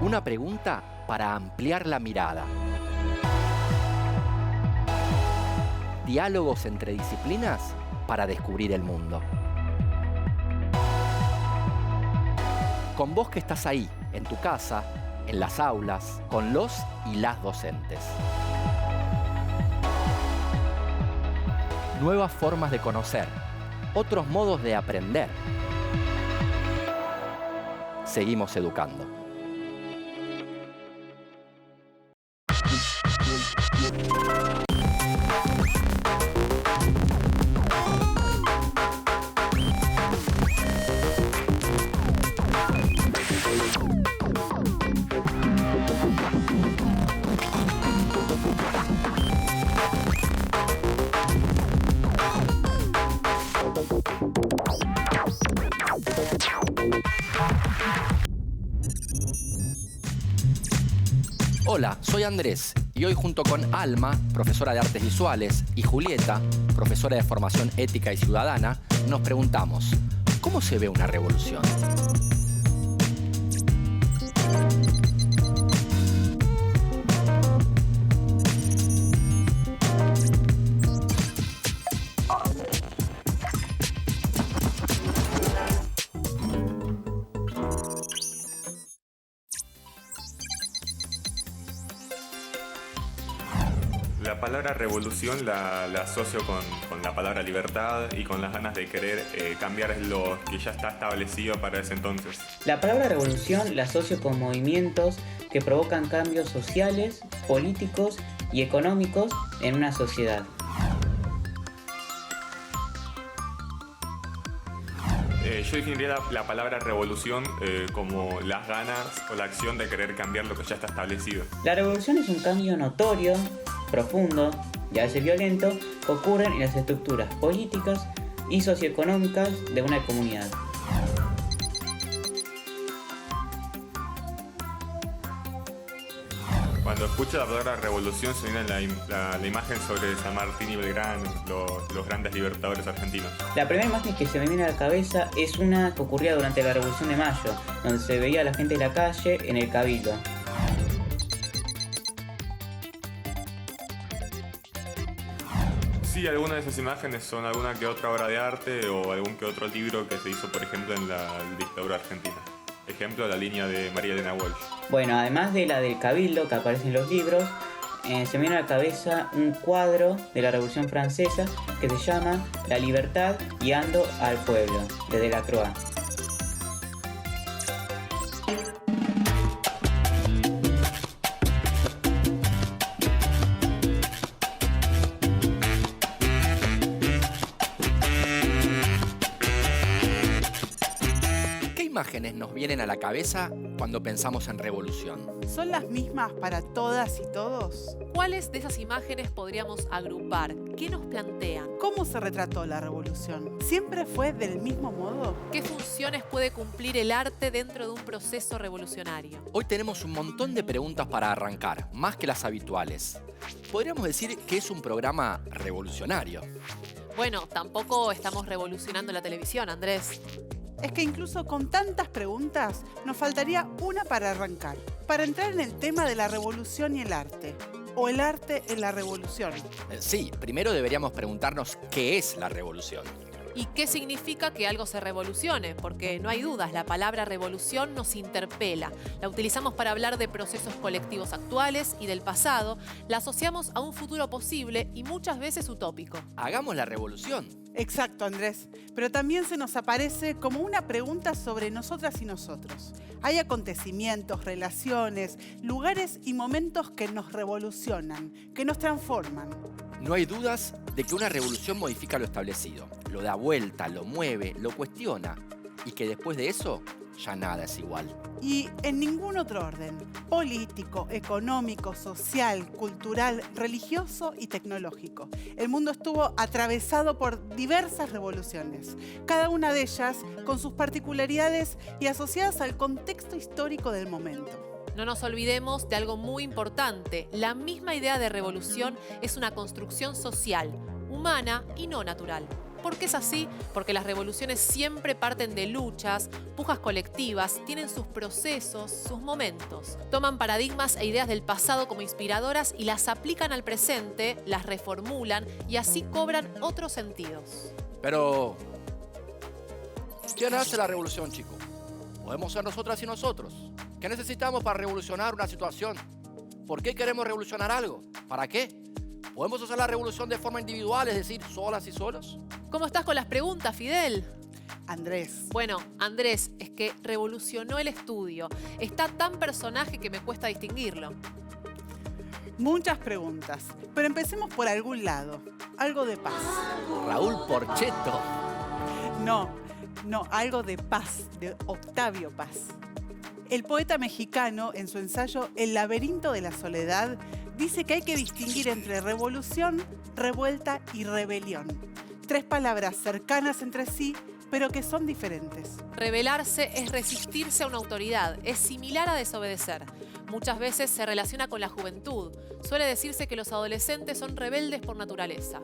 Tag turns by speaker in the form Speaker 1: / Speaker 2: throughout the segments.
Speaker 1: Una pregunta para ampliar la mirada. Diálogos entre disciplinas para descubrir el mundo. Con vos que estás ahí, en tu casa, en las aulas, con los y las docentes. Nuevas formas de conocer, otros modos de aprender. Seguimos educando. Hola, soy Andrés y hoy junto con Alma, profesora de Artes Visuales, y Julieta, profesora de Formación Ética y Ciudadana, nos preguntamos, ¿cómo se ve una revolución?
Speaker 2: La palabra revolución la asocio con la palabra libertad y con las ganas de querer cambiar lo que ya está establecido para ese entonces.
Speaker 3: La palabra revolución la asocio con movimientos que provocan cambios sociales, políticos y económicos en una sociedad.
Speaker 2: Yo definiría la palabra revolución como las ganas o la acción de querer cambiar lo que ya está establecido.
Speaker 3: La revolución es un cambio notorio, profundo y a veces violento que ocurren en las estructuras políticas y socioeconómicas de una comunidad.
Speaker 2: Cuando escucho la palabra revolución se viene la imagen sobre San Martín y Belgrano, los grandes libertadores argentinos.
Speaker 3: La primera imagen que se me viene a la cabeza es una que ocurría durante la Revolución de Mayo, donde se veía a la gente en la calle en el Cabildo.
Speaker 2: Sí, algunas de esas imágenes son alguna que otra obra de arte o algún que otro libro que se hizo, por ejemplo, en la dictadura argentina. Ejemplo, la línea de María Elena Walsh.
Speaker 3: Bueno, además de la del Cabildo que aparece en los libros, se me viene a la cabeza un cuadro de la Revolución Francesa que se llama La libertad guiando al pueblo, de Delacroix.
Speaker 1: ¿Qué imágenes nos vienen a la cabeza cuando pensamos en revolución?
Speaker 4: ¿Son las mismas para todas y todos?
Speaker 5: ¿Cuáles de esas imágenes podríamos agrupar? ¿Qué nos plantean?
Speaker 4: ¿Cómo se retrató la revolución? ¿Siempre fue del mismo modo?
Speaker 5: ¿Qué funciones puede cumplir el arte dentro de un proceso revolucionario?
Speaker 1: Hoy tenemos un montón de preguntas para arrancar, más que las habituales. Podríamos decir que es un programa revolucionario.
Speaker 5: Bueno, tampoco estamos revolucionando la televisión, Andrés.
Speaker 4: Es que incluso con tantas preguntas nos faltaría una para arrancar, para entrar en el tema de la revolución y el arte, o el arte en la revolución.
Speaker 1: Sí, primero deberíamos preguntarnos qué es la revolución.
Speaker 5: ¿Y qué significa que algo se revolucione? Porque no hay dudas, la palabra revolución nos interpela. La utilizamos para hablar de procesos colectivos actuales y del pasado, la asociamos a un futuro posible y muchas veces utópico.
Speaker 1: Hagamos la revolución.
Speaker 4: Exacto, Andrés. Pero también se nos aparece como una pregunta sobre nosotras y nosotros. Hay acontecimientos, relaciones, lugares y momentos que nos revolucionan, que nos transforman.
Speaker 1: No hay dudas de que una revolución modifica lo establecido, lo da vuelta, lo mueve, lo cuestiona y que después de eso ya nada es igual.
Speaker 4: Y en ningún otro orden, político, económico, social, cultural, religioso y tecnológico. El mundo estuvo atravesado por diversas revoluciones, cada una de ellas con sus particularidades y asociadas al contexto histórico del momento.
Speaker 5: No nos olvidemos de algo muy importante. La misma idea de revolución es una construcción social, humana y no natural. ¿Por qué es así? Porque las revoluciones siempre parten de luchas, pujas colectivas, tienen sus procesos, sus momentos. Toman paradigmas e ideas del pasado como inspiradoras y las aplican al presente, las reformulan y así cobran otros sentidos.
Speaker 1: Pero, ¿quién hace la revolución, chicos? Podemos ser nosotras y nosotros. ¿Qué necesitamos para revolucionar una situación? ¿Por qué queremos revolucionar algo? ¿Para qué? ¿Podemos hacer la revolución de forma individual, es decir, solas y solos?
Speaker 5: ¿Cómo estás con las preguntas, Fidel?
Speaker 4: Andrés.
Speaker 5: Bueno, Andrés, es que revolucionó el estudio. Está tan personaje que me cuesta distinguirlo.
Speaker 4: Muchas preguntas, pero empecemos por algún lado. Algo de paz.
Speaker 1: Raúl Porchetto.
Speaker 4: No, algo de paz, de Octavio Paz. El poeta mexicano, en su ensayo El laberinto de la soledad, dice que hay que distinguir entre revolución, revuelta y rebelión. 3 palabras cercanas entre sí, pero que son diferentes.
Speaker 5: Rebelarse es resistirse a una autoridad, es similar a desobedecer. Muchas veces se relaciona con la juventud. Suele decirse que los adolescentes son rebeldes por naturaleza.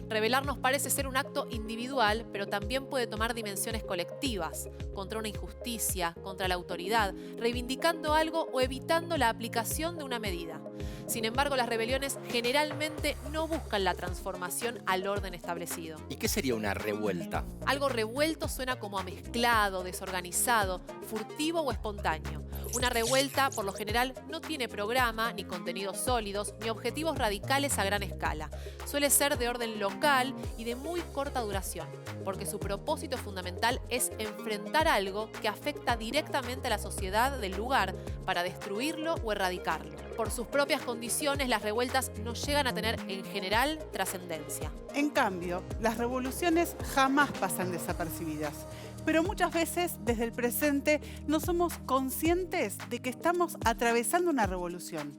Speaker 5: Rebelarnos parece ser un acto individual, pero también puede tomar dimensiones colectivas, contra una injusticia, contra la autoridad, reivindicando algo o evitando la aplicación de una medida. Sin embargo, las rebeliones generalmente no buscan la transformación al orden establecido.
Speaker 1: ¿Y qué sería una revuelta?
Speaker 5: Algo revuelto suena como a mezclado, desorganizado, furtivo o espontáneo. Una revuelta, por lo general, no tiene programa, ni contenidos sólidos, ni objetivos radicales a gran escala. Suele ser de orden local y de muy corta duración, porque su propósito fundamental es enfrentar algo que afecta directamente a la sociedad del lugar para destruirlo o erradicarlo. Por sus propias condiciones, las revueltas no llegan a tener, en general, trascendencia.
Speaker 4: En cambio, las revoluciones jamás pasan desapercibidas. Pero muchas veces, desde el presente, no somos conscientes de que estamos atravesando una revolución.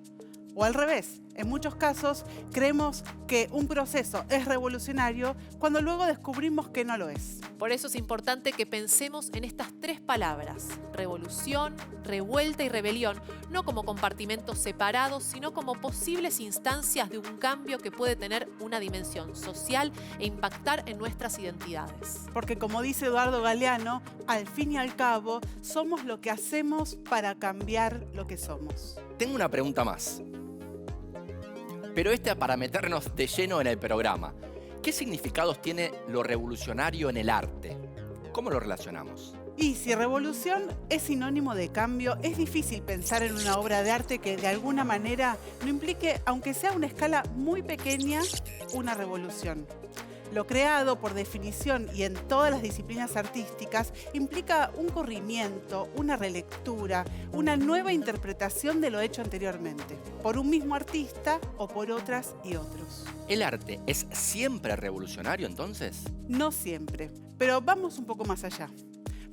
Speaker 4: O al revés, en muchos casos creemos que un proceso es revolucionario cuando luego descubrimos que no lo es.
Speaker 5: Por eso es importante que pensemos en estas 3 palabras: revolución, revuelta y rebelión, no como compartimentos separados, sino como posibles instancias de un cambio que puede tener una dimensión social e impactar en nuestras identidades.
Speaker 4: Porque como dice Eduardo Galeano, al fin y al cabo, somos lo que hacemos para cambiar lo que somos.
Speaker 1: Tengo una pregunta más. Pero para meternos de lleno en el programa. ¿Qué significados tiene lo revolucionario en el arte? ¿Cómo lo relacionamos?
Speaker 4: Y si revolución es sinónimo de cambio, es difícil pensar en una obra de arte que de alguna manera no implique, aunque sea a una escala muy pequeña, una revolución. Lo creado, por definición y en todas las disciplinas artísticas, implica un corrimiento, una relectura, una nueva interpretación de lo hecho anteriormente, por un mismo artista o por otras y otros.
Speaker 1: ¿El arte es siempre revolucionario entonces?
Speaker 4: No siempre, pero vamos un poco más allá.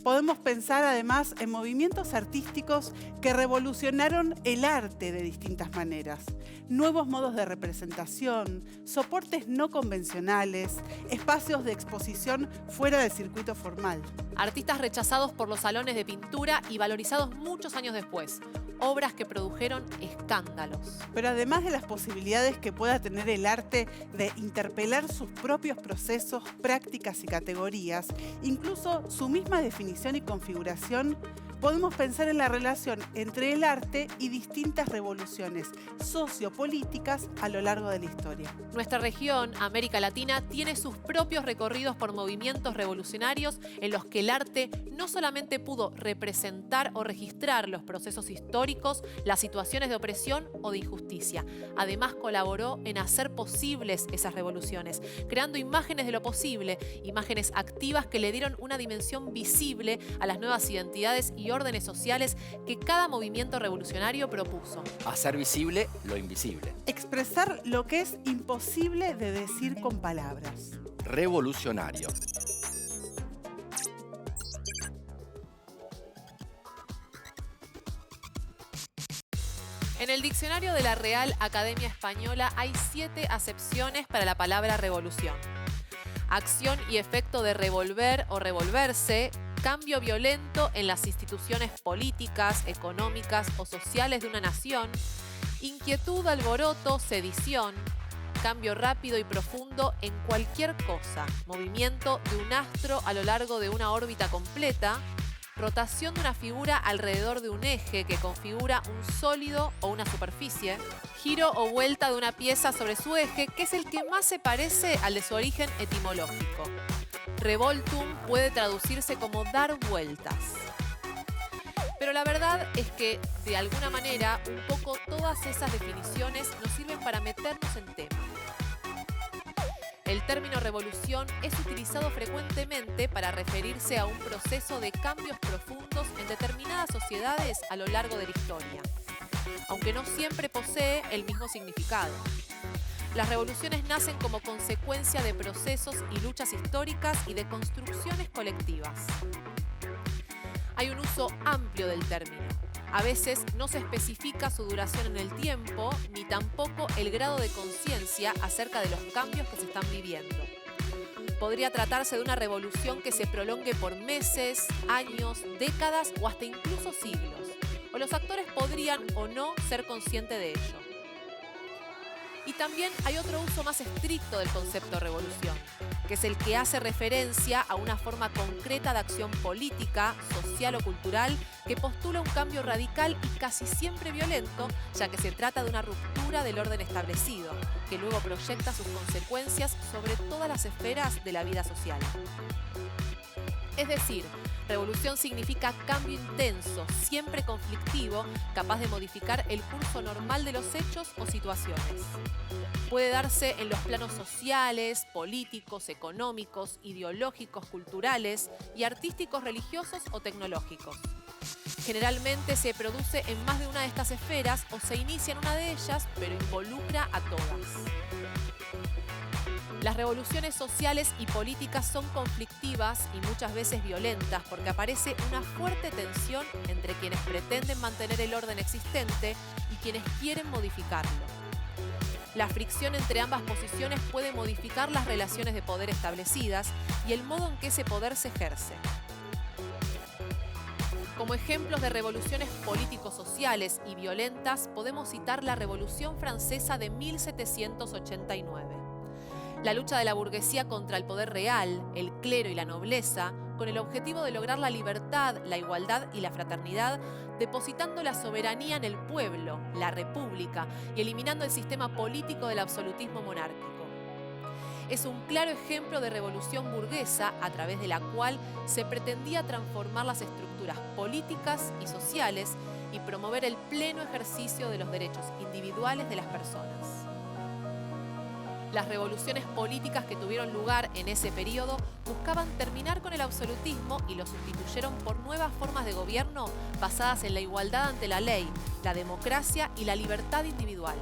Speaker 4: Podemos pensar además en movimientos artísticos que revolucionaron el arte de distintas maneras. Nuevos modos de representación, soportes no convencionales, espacios de exposición fuera del circuito formal.
Speaker 5: Artistas rechazados por los salones de pintura y valorizados muchos años después. Obras que produjeron escándalos.
Speaker 4: Pero además de las posibilidades que pueda tener el arte de interpelar sus propios procesos, prácticas y categorías, incluso su misma definición y configuración, podemos pensar en la relación entre el arte y distintas revoluciones sociopolíticas a lo largo de la historia.
Speaker 5: Nuestra región, América Latina, tiene sus propios recorridos por movimientos revolucionarios en los que el arte no solamente pudo representar o registrar los procesos históricos, las situaciones de opresión o de injusticia. Además, colaboró en hacer posibles esas revoluciones, creando imágenes de lo posible, imágenes activas que le dieron una dimensión visible a las nuevas identidades y órdenes sociales que cada movimiento revolucionario propuso.
Speaker 1: Hacer visible lo invisible.
Speaker 4: Expresar lo que es imposible de decir con palabras.
Speaker 1: Revolucionario.
Speaker 5: En el diccionario de la Real Academia Española hay 7 acepciones para la palabra revolución. Acción y efecto de revolver o revolverse, cambio violento en las instituciones políticas, económicas o sociales de una nación, inquietud, alboroto, sedición, cambio rápido y profundo en cualquier cosa, movimiento de un astro a lo largo de una órbita completa, rotación de una figura alrededor de un eje que configura un sólido o una superficie, giro o vuelta de una pieza sobre su eje, que es el que más se parece al de su origen etimológico. Revoltum puede traducirse como dar vueltas. Pero la verdad es que, de alguna manera, un poco todas esas definiciones nos sirven para meternos en tema. El término revolución es utilizado frecuentemente para referirse a un proceso de cambios profundos en determinadas sociedades a lo largo de la historia, aunque no siempre posee el mismo significado. Las revoluciones nacen como consecuencia de procesos y luchas históricas y de construcciones colectivas. Hay un uso amplio del término. A veces no se especifica su duración en el tiempo, ni tampoco el grado de conciencia acerca de los cambios que se están viviendo. Podría tratarse de una revolución que se prolongue por meses, años, décadas o hasta incluso siglos. O los actores podrían o no ser conscientes de ello. Y también hay otro uso más estricto del concepto revolución, que es el que hace referencia a una forma concreta de acción política, social o cultural que postula un cambio radical y casi siempre violento, ya que se trata de una ruptura del orden establecido, que luego proyecta sus consecuencias sobre todas las esferas de la vida social. Es decir, revolución significa cambio intenso, siempre conflictivo, capaz de modificar el curso normal de los hechos o situaciones. Puede darse en los planos sociales, políticos, económicos, ideológicos, culturales y artísticos, religiosos o tecnológicos. Generalmente se produce en más de una de estas esferas o se inicia en una de ellas, pero involucra a todas. Las revoluciones sociales y políticas son conflictivas y muchas veces violentas porque aparece una fuerte tensión entre quienes pretenden mantener el orden existente y quienes quieren modificarlo. La fricción entre ambas posiciones puede modificar las relaciones de poder establecidas y el modo en que ese poder se ejerce. Como ejemplos de revoluciones político-sociales y violentas podemos citar la Revolución Francesa de 1789. La lucha de la burguesía contra el poder real, el clero y la nobleza, con el objetivo de lograr la libertad, la igualdad y la fraternidad, depositando la soberanía en el pueblo, la república, y eliminando el sistema político del absolutismo monárquico. Es un claro ejemplo de revolución burguesa a través de la cual se pretendía transformar las estructuras políticas y sociales y promover el pleno ejercicio de los derechos individuales de las personas. Las revoluciones políticas que tuvieron lugar en ese periodo buscaban terminar con el absolutismo y lo sustituyeron por nuevas formas de gobierno basadas en la igualdad ante la ley, la democracia y la libertad individual.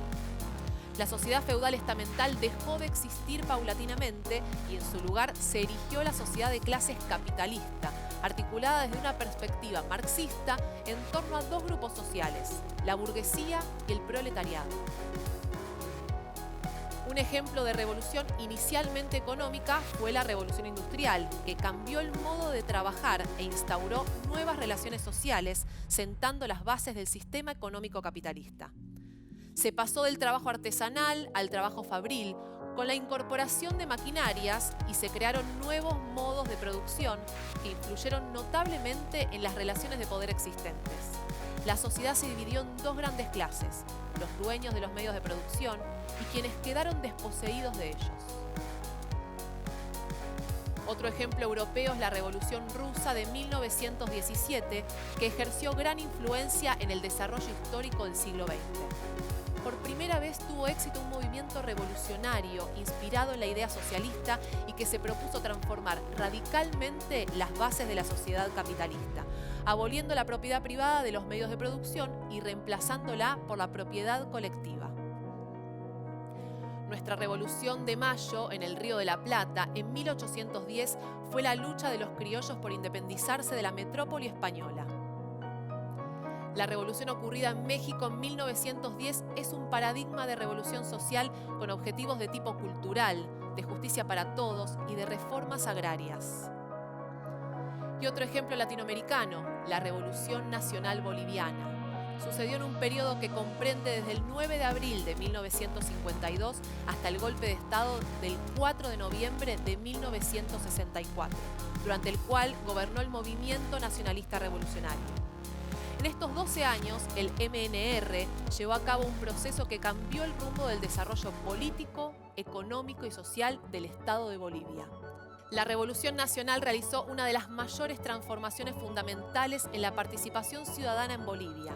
Speaker 5: La sociedad feudal estamental dejó de existir paulatinamente y en su lugar se erigió la sociedad de clases capitalista, articulada desde una perspectiva marxista en torno a dos grupos sociales, la burguesía y el proletariado. Un ejemplo de revolución inicialmente económica fue la Revolución Industrial, que cambió el modo de trabajar e instauró nuevas relaciones sociales, sentando las bases del sistema económico capitalista. Se pasó del trabajo artesanal al trabajo fabril, con la incorporación de maquinarias y se crearon nuevos modos de producción que influyeron notablemente en las relaciones de poder existentes. La sociedad se dividió en dos grandes clases, los dueños de los medios de producción y quienes quedaron desposeídos de ellos. Otro ejemplo europeo es la Revolución Rusa de 1917, que ejerció gran influencia en el desarrollo histórico del siglo XX. Por primera vez tuvo éxito un movimiento revolucionario inspirado en la idea socialista y que se propuso transformar radicalmente las bases de la sociedad capitalista, aboliendo la propiedad privada de los medios de producción y reemplazándola por la propiedad colectiva. Nuestra Revolución de Mayo en el Río de la Plata, en 1810, fue la lucha de los criollos por independizarse de la metrópoli española. La revolución ocurrida en México en 1910 es un paradigma de revolución social con objetivos de tipo cultural, de justicia para todos y de reformas agrarias. Y otro ejemplo latinoamericano, la Revolución Nacional Boliviana, sucedió en un periodo que comprende desde el 9 de abril de 1952 hasta el golpe de Estado del 4 de noviembre de 1964, durante el cual gobernó el Movimiento Nacionalista Revolucionario. En estos 12 años, el MNR llevó a cabo un proceso que cambió el rumbo del desarrollo político, económico y social del Estado de Bolivia. La Revolución Nacional realizó una de las mayores transformaciones fundamentales en la participación ciudadana en Bolivia,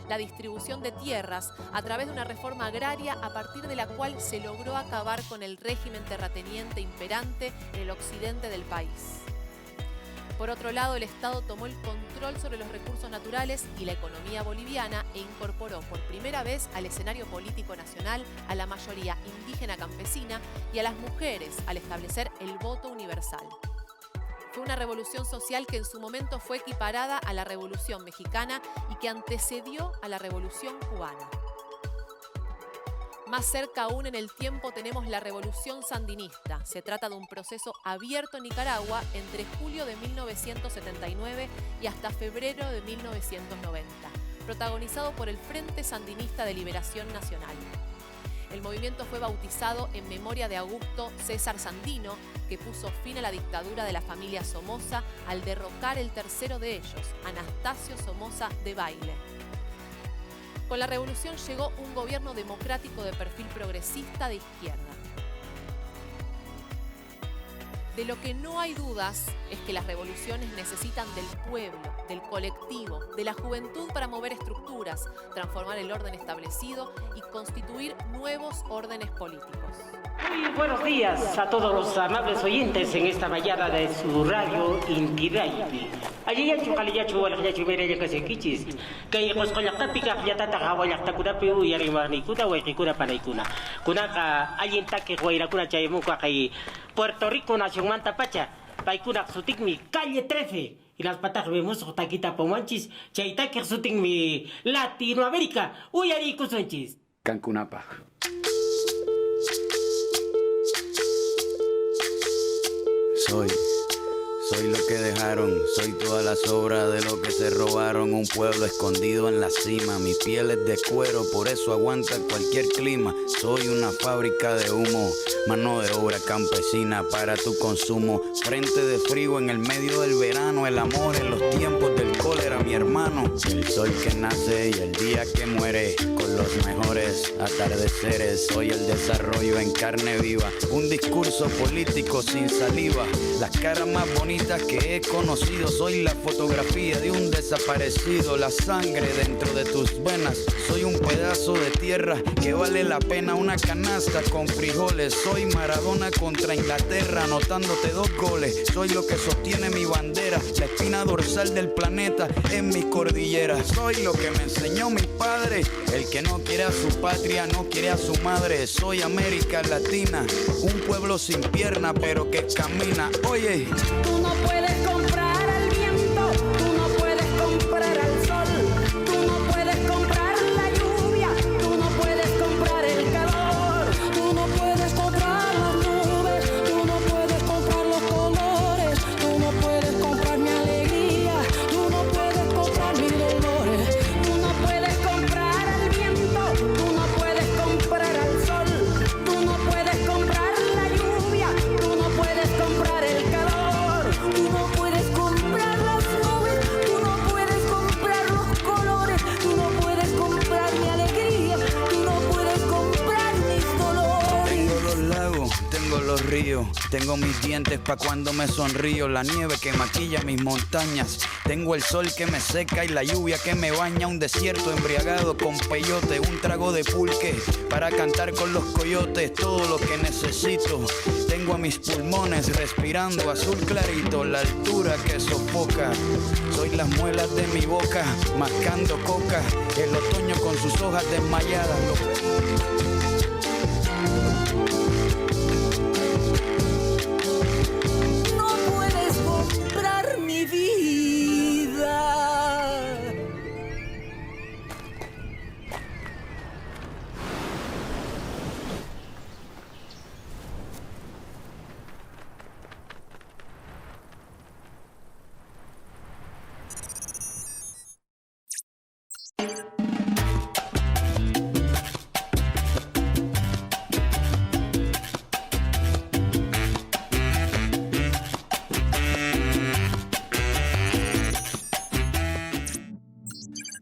Speaker 5: la distribución de tierras a través de una reforma agraria a partir de la cual se logró acabar con el régimen terrateniente imperante en el occidente del país. Por otro lado, el Estado tomó el control sobre los recursos naturales y la economía boliviana e incorporó por primera vez al escenario político nacional a la mayoría indígena campesina y a las mujeres al establecer el voto universal. Fue una revolución social que en su momento fue equiparada a la Revolución Mexicana y que antecedió a la Revolución Cubana. Más cerca aún en el tiempo tenemos la Revolución Sandinista. Se trata de un proceso abierto en Nicaragua entre julio de 1979 y hasta febrero de 1990, protagonizado por el Frente Sandinista de Liberación Nacional. El movimiento fue bautizado en memoria de Augusto César Sandino, que puso fin a la dictadura de la familia Somoza al derrocar el tercero de ellos, Anastasio Somoza de Baile. Con la revolución llegó un gobierno democrático de perfil progresista de izquierda. De lo que no hay dudas es que las revoluciones necesitan del pueblo, del colectivo, de la juventud para mover estructuras, transformar el orden establecido y constituir nuevos órdenes políticos.
Speaker 6: Muy buenos días a todos los amables oyentes en esta mañana de su radio Inti Raymi. Allí ya chukaliyachu walayachu meraya kasekichis. Kay qosqollaqtapi kaqllatata qawallaqtakunapi uyarimarniykuna wayqikuna panaykuna. Kunaqa allintaki wayrakuna chaymuqa kay Puerto Rico nacionmanta pacha. Paykuna sutikmi calle 13. Y las patas vemos taquita pomanchis. Chaytaki sutikmi Latinoamérica. Uyarikusunchis.
Speaker 7: Cancunapa. Soy lo que dejaron, soy toda la sobra de lo que se robaron. Un pueblo escondido en la cima, mi piel es de cuero, por eso aguanta cualquier clima. Soy una fábrica de humo, mano de obra campesina para tu consumo. Frente de frío en el medio del verano, el amor en los tiempos del cólera, mi hermano. El sol que nace y el día que muere, con los mejores atardeceres. Soy el desarrollo en carne viva, un discurso político sin saliva. Las caras más bonitas que he conocido, soy la fotografía de un desaparecido, la sangre dentro de tus venas. Soy un pedazo de tierra que vale la pena una canasta con frijoles. Soy Maradona contra Inglaterra, anotándote 2 goles. Soy lo que sostiene mi bandera, la espina dorsal del planeta en mis cordilleras. Soy lo que me enseñó mi padre, el que no quiere a su patria, no quiere a su madre. Soy América Latina, un pueblo sin pierna pero que camina. Oye,
Speaker 8: tú no puedes comprar al viento, tú no puedes comprar al sol, tú no puedes comprar la lluvia, tú no puedes comprar el calor, tú no puedes comprar las nubes, tú no puedes comprar los colores, tú no puedes comprar mi alegría, tú no puedes comprar mis dolores, tú no puedes comprar al viento, tú no puedes comprar al sol, tú no puedes comprar la lluvia, tú no puedes comprar el calor, tú no puedes comprar las nubes, tú no puedes comprar los colores, tú no puedes comprar mi alegría, tú no puedes comprar mis dolores.
Speaker 7: tengo los lagos, tengo los ríos, tengo mis dientes pa' cuando me sonrío, la nieve que maquilla mis montañas, tengo el sol que me seca y la lluvia que me baña, un desierto embriagado con peyote, un trago de pulque para cantar con los coyotes, todo lo que necesito. Tengo a mis pulmones respirando azul clarito, la altura que sofoca. Soy las muelas de mi boca, mascando coca, el otoño con sus hojas desmayadas.
Speaker 8: No puedes comprar mi vida.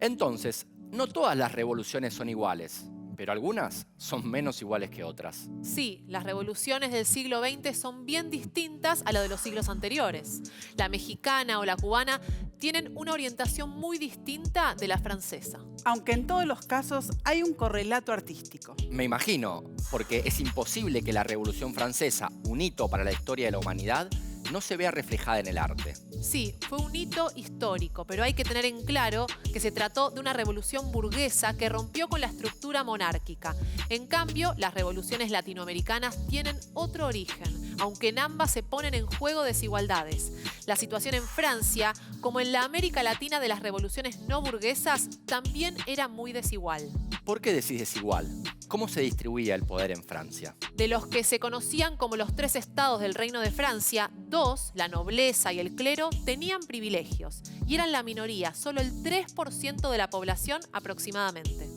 Speaker 1: Entonces, no todas las revoluciones son iguales, pero algunas son menos iguales que otras.
Speaker 5: Sí, las revoluciones del siglo XX son bien distintas a las de los siglos anteriores. La mexicana o la cubana tienen una orientación muy distinta de la francesa.
Speaker 4: Aunque en todos los casos hay un correlato artístico.
Speaker 1: Me imagino, porque es imposible que la Revolución Francesa, un hito para la historia de la humanidad, no se vea reflejada en el arte.
Speaker 5: Sí, fue un hito histórico, pero hay que tener en claro que se trató de una revolución burguesa que rompió con la estructura monárquica. En cambio, las revoluciones latinoamericanas tienen otro origen, aunque en ambas se ponen en juego desigualdades. La situación en Francia, como en la América Latina de las revoluciones no burguesas, también era muy desigual.
Speaker 1: ¿Por qué decís desigual? ¿Cómo se distribuía el poder en Francia?
Speaker 5: De los que se conocían como los 3 estados del Reino de Francia, 2, la nobleza y el clero, tenían privilegios y eran la minoría, solo el 3% de la población aproximadamente.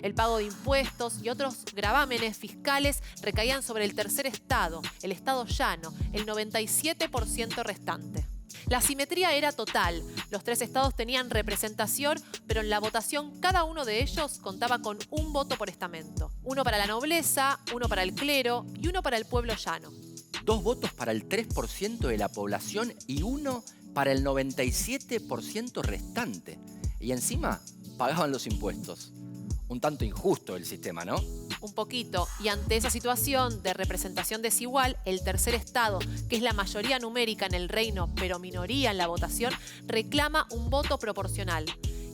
Speaker 5: El pago de impuestos y otros gravámenes fiscales recaían sobre el tercer estado, el estado llano, el 97% restante. La simetría era total. Los 3 estados tenían representación, pero en la votación cada uno de ellos contaba con un voto por estamento. Uno para la nobleza, uno para el clero y uno para el pueblo llano.
Speaker 1: 2 votos para el 3% de la población y 1 para el 97% restante. Y encima pagaban los impuestos. Un tanto injusto el sistema, ¿no?
Speaker 5: Un poquito. Y ante esa situación de representación desigual, el tercer estado, que es la mayoría numérica en el reino, pero minoría en la votación, reclama un voto proporcional.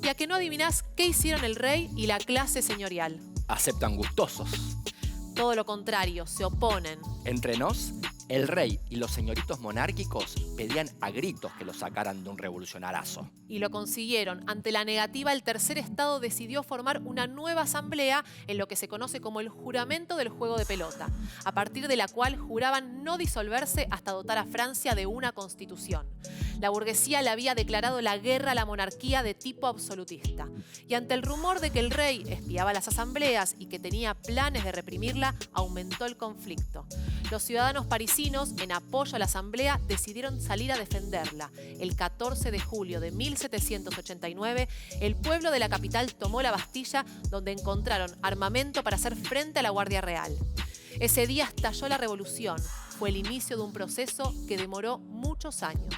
Speaker 5: Y a que no adivinás qué hicieron el rey y la clase señorial.
Speaker 1: Aceptan gustosos.
Speaker 5: Todo lo contrario, se oponen.
Speaker 1: Entre nos, el rey y los señoritos monárquicos pedían a gritos que lo sacaran de un revolucionarazo.
Speaker 5: Y lo consiguieron. Ante la negativa, el tercer estado decidió formar una nueva asamblea en lo que se conoce como el juramento del juego de pelota, a partir de la cual juraban no disolverse hasta dotar a Francia de una constitución. La burguesía le había declarado la guerra a la monarquía de tipo absolutista. Y ante el rumor de que el rey espiaba las asambleas y que tenía planes de reprimirla, aumentó el conflicto. Los ciudadanos parisinos, en apoyo a la asamblea, decidieron salir a defenderla. El 14 de julio de 1789, el pueblo de la capital tomó la Bastilla, donde encontraron armamento para hacer frente a la Guardia Real. Ese día estalló la revolución. Fue el inicio de un proceso que demoró muchos años.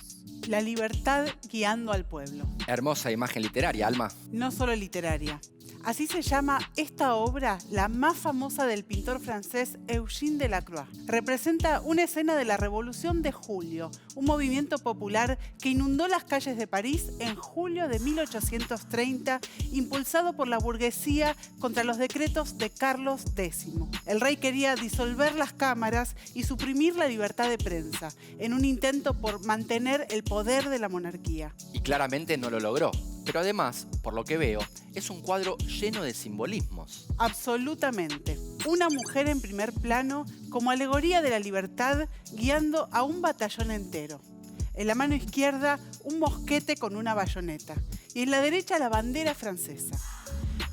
Speaker 4: La libertad guiando al pueblo.
Speaker 1: Hermosa imagen literaria, Alma.
Speaker 4: No solo literaria. Así se llama esta obra, la más famosa del pintor francés Eugène Delacroix. Representa una escena de la Revolución de Julio, un movimiento popular que inundó las calles de París en julio de 1830, impulsado por la burguesía contra los decretos de Carlos X. El rey quería disolver las cámaras y suprimir la libertad de prensa, en un intento por mantener el poder de la monarquía.
Speaker 1: Y claramente no lo logró. Pero además, por lo que veo, es un cuadro lleno de simbolismos.
Speaker 4: Absolutamente. Una mujer en primer plano como alegoría de la libertad guiando a un batallón entero. En la mano izquierda, un mosquete con una bayoneta. Y en la derecha, la bandera francesa.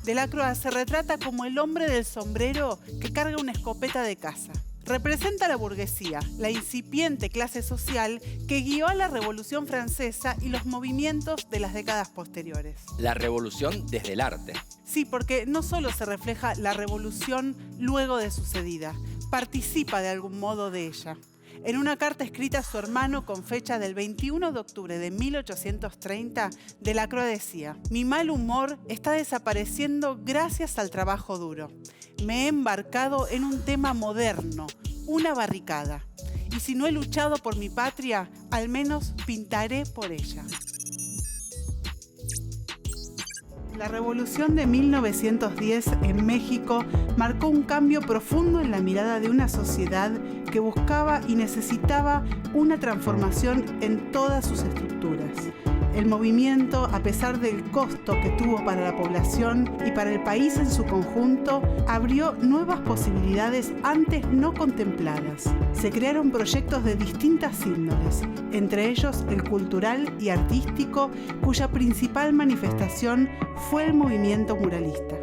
Speaker 4: Delacroix se retrata como el hombre del sombrero que carga una escopeta de caza. Representa a la burguesía, la incipiente clase social que guió a la Revolución Francesa y los movimientos de las décadas posteriores.
Speaker 1: La revolución desde el arte.
Speaker 4: Sí, porque no solo se refleja la revolución luego de sucedida, participa de algún modo de ella. En una carta escrita a su hermano con fecha del 21 de octubre de 1830, Delacroix decía: «Mi mal humor está desapareciendo gracias al trabajo duro. Me he embarcado en un tema moderno, una barricada. Y si no he luchado por mi patria, al menos pintaré por ella». La Revolución de 1910 en México marcó un cambio profundo en la mirada de una sociedad que buscaba y necesitaba una transformación en todas sus estructuras. El movimiento, a pesar del costo que tuvo para la población y para el país en su conjunto, abrió nuevas posibilidades antes no contempladas. Se crearon proyectos de distintas índoles, entre ellos el cultural y artístico, cuya principal manifestación fue el movimiento muralista.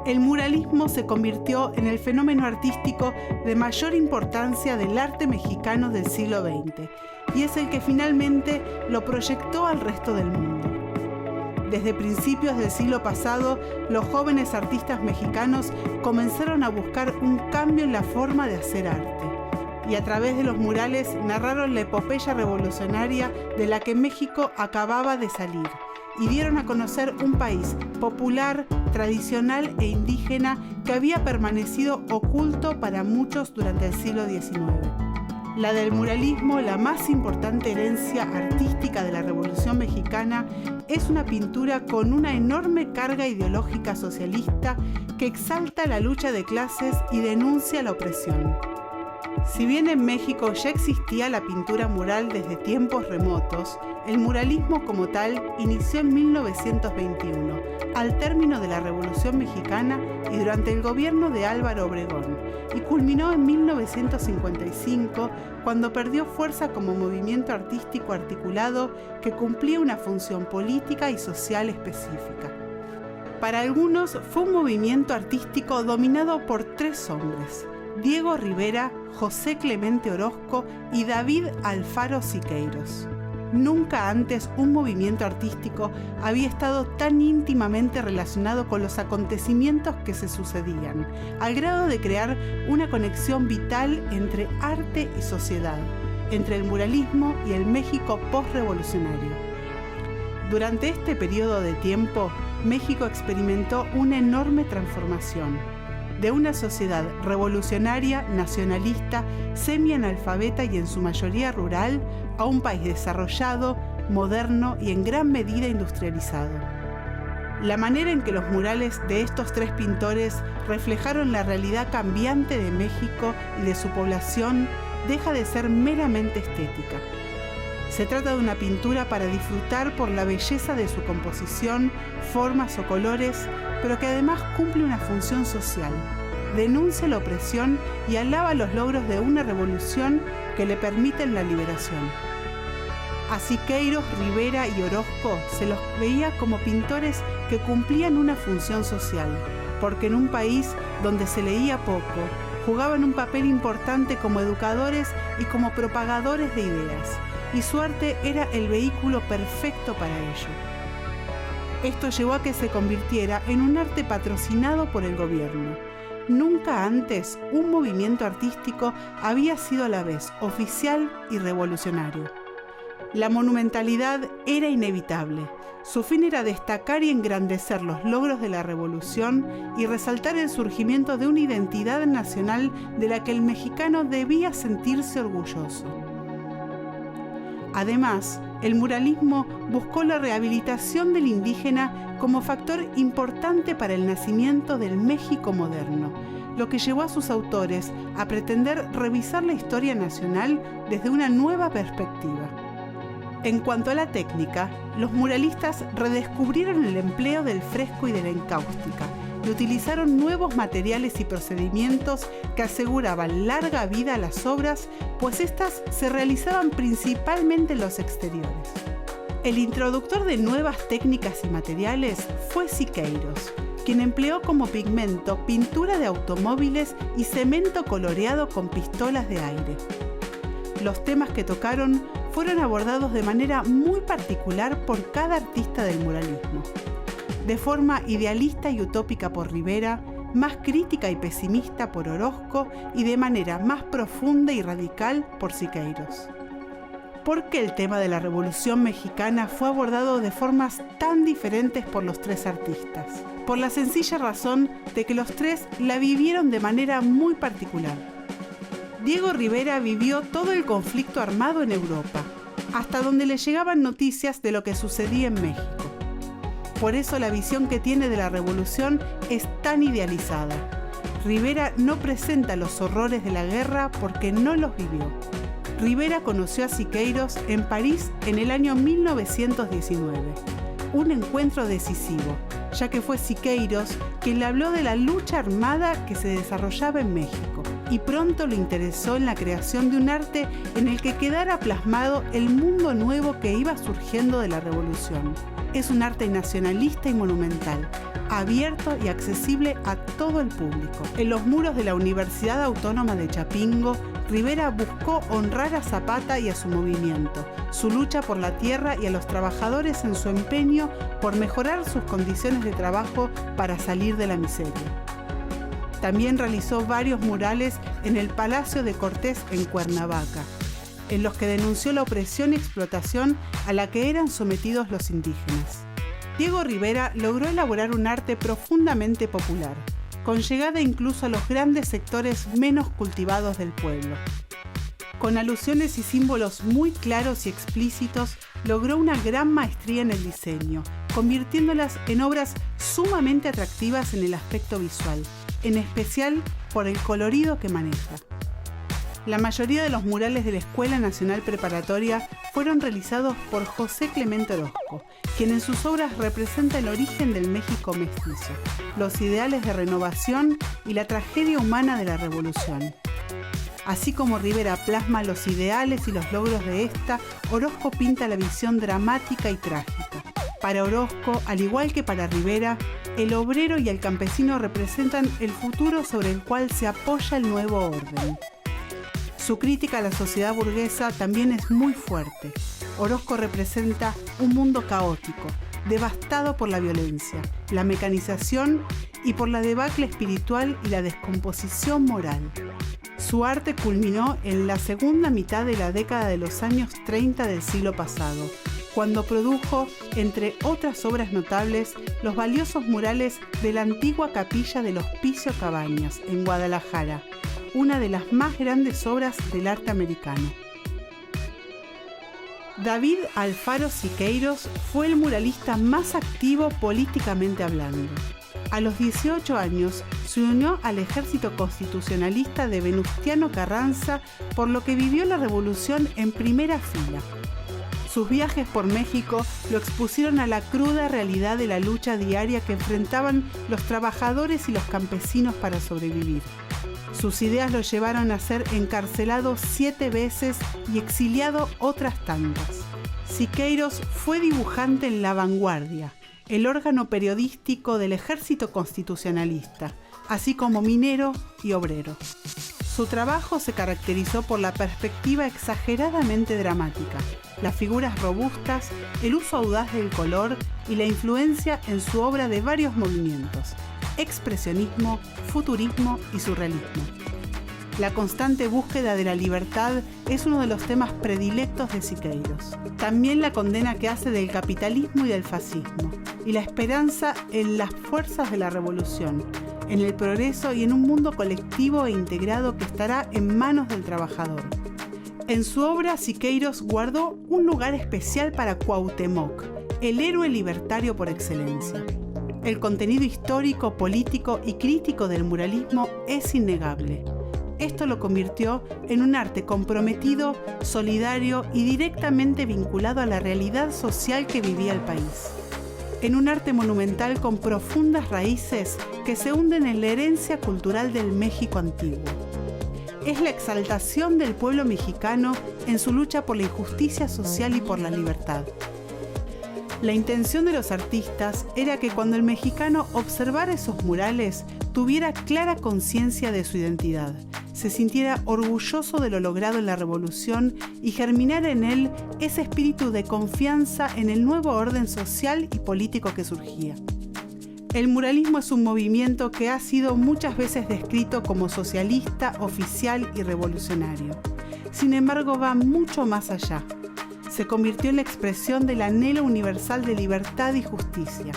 Speaker 4: El muralismo se convirtió en el fenómeno artístico de mayor importancia del arte mexicano del siglo XX y es el que finalmente lo proyectó al resto del mundo. Desde principios del siglo pasado, los jóvenes artistas mexicanos comenzaron a buscar un cambio en la forma de hacer arte. Y a través de los murales narraron la epopeya revolucionaria de la que México acababa de salir y dieron a conocer un país popular, tradicional e indígena que había permanecido oculto para muchos durante el siglo XIX. La del muralismo, la más importante herencia artística de la Revolución Mexicana, es una pintura con una enorme carga ideológica socialista que exalta la lucha de clases y denuncia la opresión. Si bien en México ya existía la pintura mural desde tiempos remotos, el muralismo como tal inició en 1921, al término de la Revolución Mexicana y durante el gobierno de Álvaro Obregón, y culminó en 1955, cuando perdió fuerza como movimiento artístico articulado que cumplía una función política y social específica. Para algunos fue un movimiento artístico dominado por 3 hombres: Diego Rivera, José Clemente Orozco y David Alfaro Siqueiros. Nunca antes un movimiento artístico había estado tan íntimamente relacionado con los acontecimientos que se sucedían, al grado de crear una conexión vital entre arte y sociedad, entre el muralismo y el México postrevolucionario. Durante este periodo de tiempo, México experimentó una enorme transformación. De una sociedad revolucionaria, nacionalista, semi-analfabeta y en su mayoría rural, a un país desarrollado, moderno y en gran medida industrializado. La manera en que los murales de estos 3 pintores reflejaron la realidad cambiante de México y de su población deja de ser meramente estética. Se trata de una pintura para disfrutar por la belleza de su composición, formas o colores, pero que además cumple una función social. Denuncia la opresión y alaba los logros de una revolución que le permiten la liberación. A Siqueiros, Rivera y Orozco se los veía como pintores que cumplían una función social, porque en un país donde se leía poco, jugaban un papel importante como educadores y como propagadores de ideas, y su arte era el vehículo perfecto para ello. Esto llevó a que se convirtiera en un arte patrocinado por el gobierno. Nunca antes un movimiento artístico había sido a la vez oficial y revolucionario. La monumentalidad era inevitable. Su fin era destacar y engrandecer los logros de la revolución y resaltar el surgimiento de una identidad nacional de la que el mexicano debía sentirse orgulloso. Además, el muralismo buscó la rehabilitación del indígena como factor importante para el nacimiento del México moderno, lo que llevó a sus autores a pretender revisar la historia nacional desde una nueva perspectiva. En cuanto a la técnica, los muralistas redescubrieron el empleo del fresco y de la encáustica y utilizaron nuevos materiales y procedimientos que aseguraban larga vida a las obras, pues éstas se realizaban principalmente en los exteriores. El introductor de nuevas técnicas y materiales fue Siqueiros, quien empleó como pigmento pintura de automóviles y cemento coloreado con pistolas de aire. Los temas que tocaron fueron abordados de manera muy particular por cada artista del muralismo. De forma idealista y utópica por Rivera, más crítica y pesimista por Orozco y de manera más profunda y radical por Siqueiros. ¿Por qué el tema de la Revolución Mexicana fue abordado de formas tan diferentes por los 3 artistas? Por la sencilla razón de que los 3 la vivieron de manera muy particular. Diego Rivera vivió todo el conflicto armado en Europa, hasta donde le llegaban noticias de lo que sucedía en México. Por eso la visión que tiene de la revolución es tan idealizada. Rivera no presenta los horrores de la guerra porque no los vivió. Rivera conoció a Siqueiros en París en el año 1919. Un encuentro decisivo, ya que fue Siqueiros quien le habló de la lucha armada que se desarrollaba en México, y pronto le interesó en la creación de un arte en el que quedara plasmado el mundo nuevo que iba surgiendo de la revolución. Es un arte nacionalista y monumental, abierto y accesible a todo el público. En los muros de la Universidad Autónoma de Chapingo Rivera buscó honrar a Zapata y a su movimiento, su lucha por la tierra y a los trabajadores en su empeño por mejorar sus condiciones de trabajo para salir de la miseria. También realizó varios murales en el Palacio de Cortés en Cuernavaca, en los que denunció la opresión y explotación a la que eran sometidos los indígenas. Diego Rivera logró elaborar un arte profundamente popular, con llegada incluso a los grandes sectores menos cultivados del pueblo. Con alusiones y símbolos muy claros y explícitos, logró una gran maestría en el diseño, convirtiéndolas en obras sumamente atractivas en el aspecto visual, en especial por el colorido que maneja. La mayoría de los murales de la Escuela Nacional Preparatoria fueron realizados por José Clemente Orozco, quien en sus obras representa el origen del México mestizo, los ideales de renovación y la tragedia humana de la Revolución. Así como Rivera plasma los ideales y los logros de esta, Orozco pinta la visión dramática y trágica. Para Orozco, al igual que para Rivera, el obrero y el campesino representan el futuro sobre el cual se apoya el nuevo orden. Su crítica a la sociedad burguesa también es muy fuerte. Orozco representa un mundo caótico, devastado por la violencia, la mecanización y por la debacle espiritual y la descomposición moral. Su arte culminó en la segunda mitad de la década de los años 30 del siglo pasado, cuando produjo, entre otras obras notables, los valiosos murales de la antigua capilla del Hospicio Cabañas, en Guadalajara, una de las más grandes obras del arte americano. David Alfaro Siqueiros fue el muralista más activo políticamente hablando. A los 18 años se unió al ejército constitucionalista de Venustiano Carranza, por lo que vivió la revolución en primera fila. Sus viajes por México lo expusieron a la cruda realidad de la lucha diaria que enfrentaban los trabajadores y los campesinos para sobrevivir. Sus ideas lo llevaron a ser encarcelado 7 veces y exiliado otras tantas. Siqueiros fue dibujante en La Vanguardia, el órgano periodístico del ejército constitucionalista, así como minero y obrero. Su trabajo se caracterizó por la perspectiva exageradamente dramática, las figuras robustas, el uso audaz del color y la influencia en su obra de varios movimientos: expresionismo, futurismo y surrealismo. La constante búsqueda de la libertad es uno de los temas predilectos de Siqueiros. También la condena que hace del capitalismo y del fascismo, y la esperanza en las fuerzas de la revolución, en el progreso y en un mundo colectivo e integrado que estará en manos del trabajador. En su obra, Siqueiros guardó un lugar especial para Cuauhtémoc, el héroe libertario por excelencia. El contenido histórico, político y crítico del muralismo es innegable. Esto lo convirtió en un arte comprometido, solidario y directamente vinculado a la realidad social que vivía el país. En un arte monumental con profundas raíces que se hunden en la herencia cultural del México antiguo. Es la exaltación del pueblo mexicano en su lucha por la injusticia social y por la libertad. La intención de los artistas era que cuando el mexicano observara esos murales tuviera clara conciencia de su identidad, se sintiera orgulloso de lo logrado en la revolución y germinara en él ese espíritu de confianza en el nuevo orden social y político que surgía. El muralismo es un movimiento que ha sido muchas veces descrito como socialista, oficial y revolucionario. Sin embargo, va mucho más allá. Se convirtió en la expresión del anhelo universal de libertad y justicia.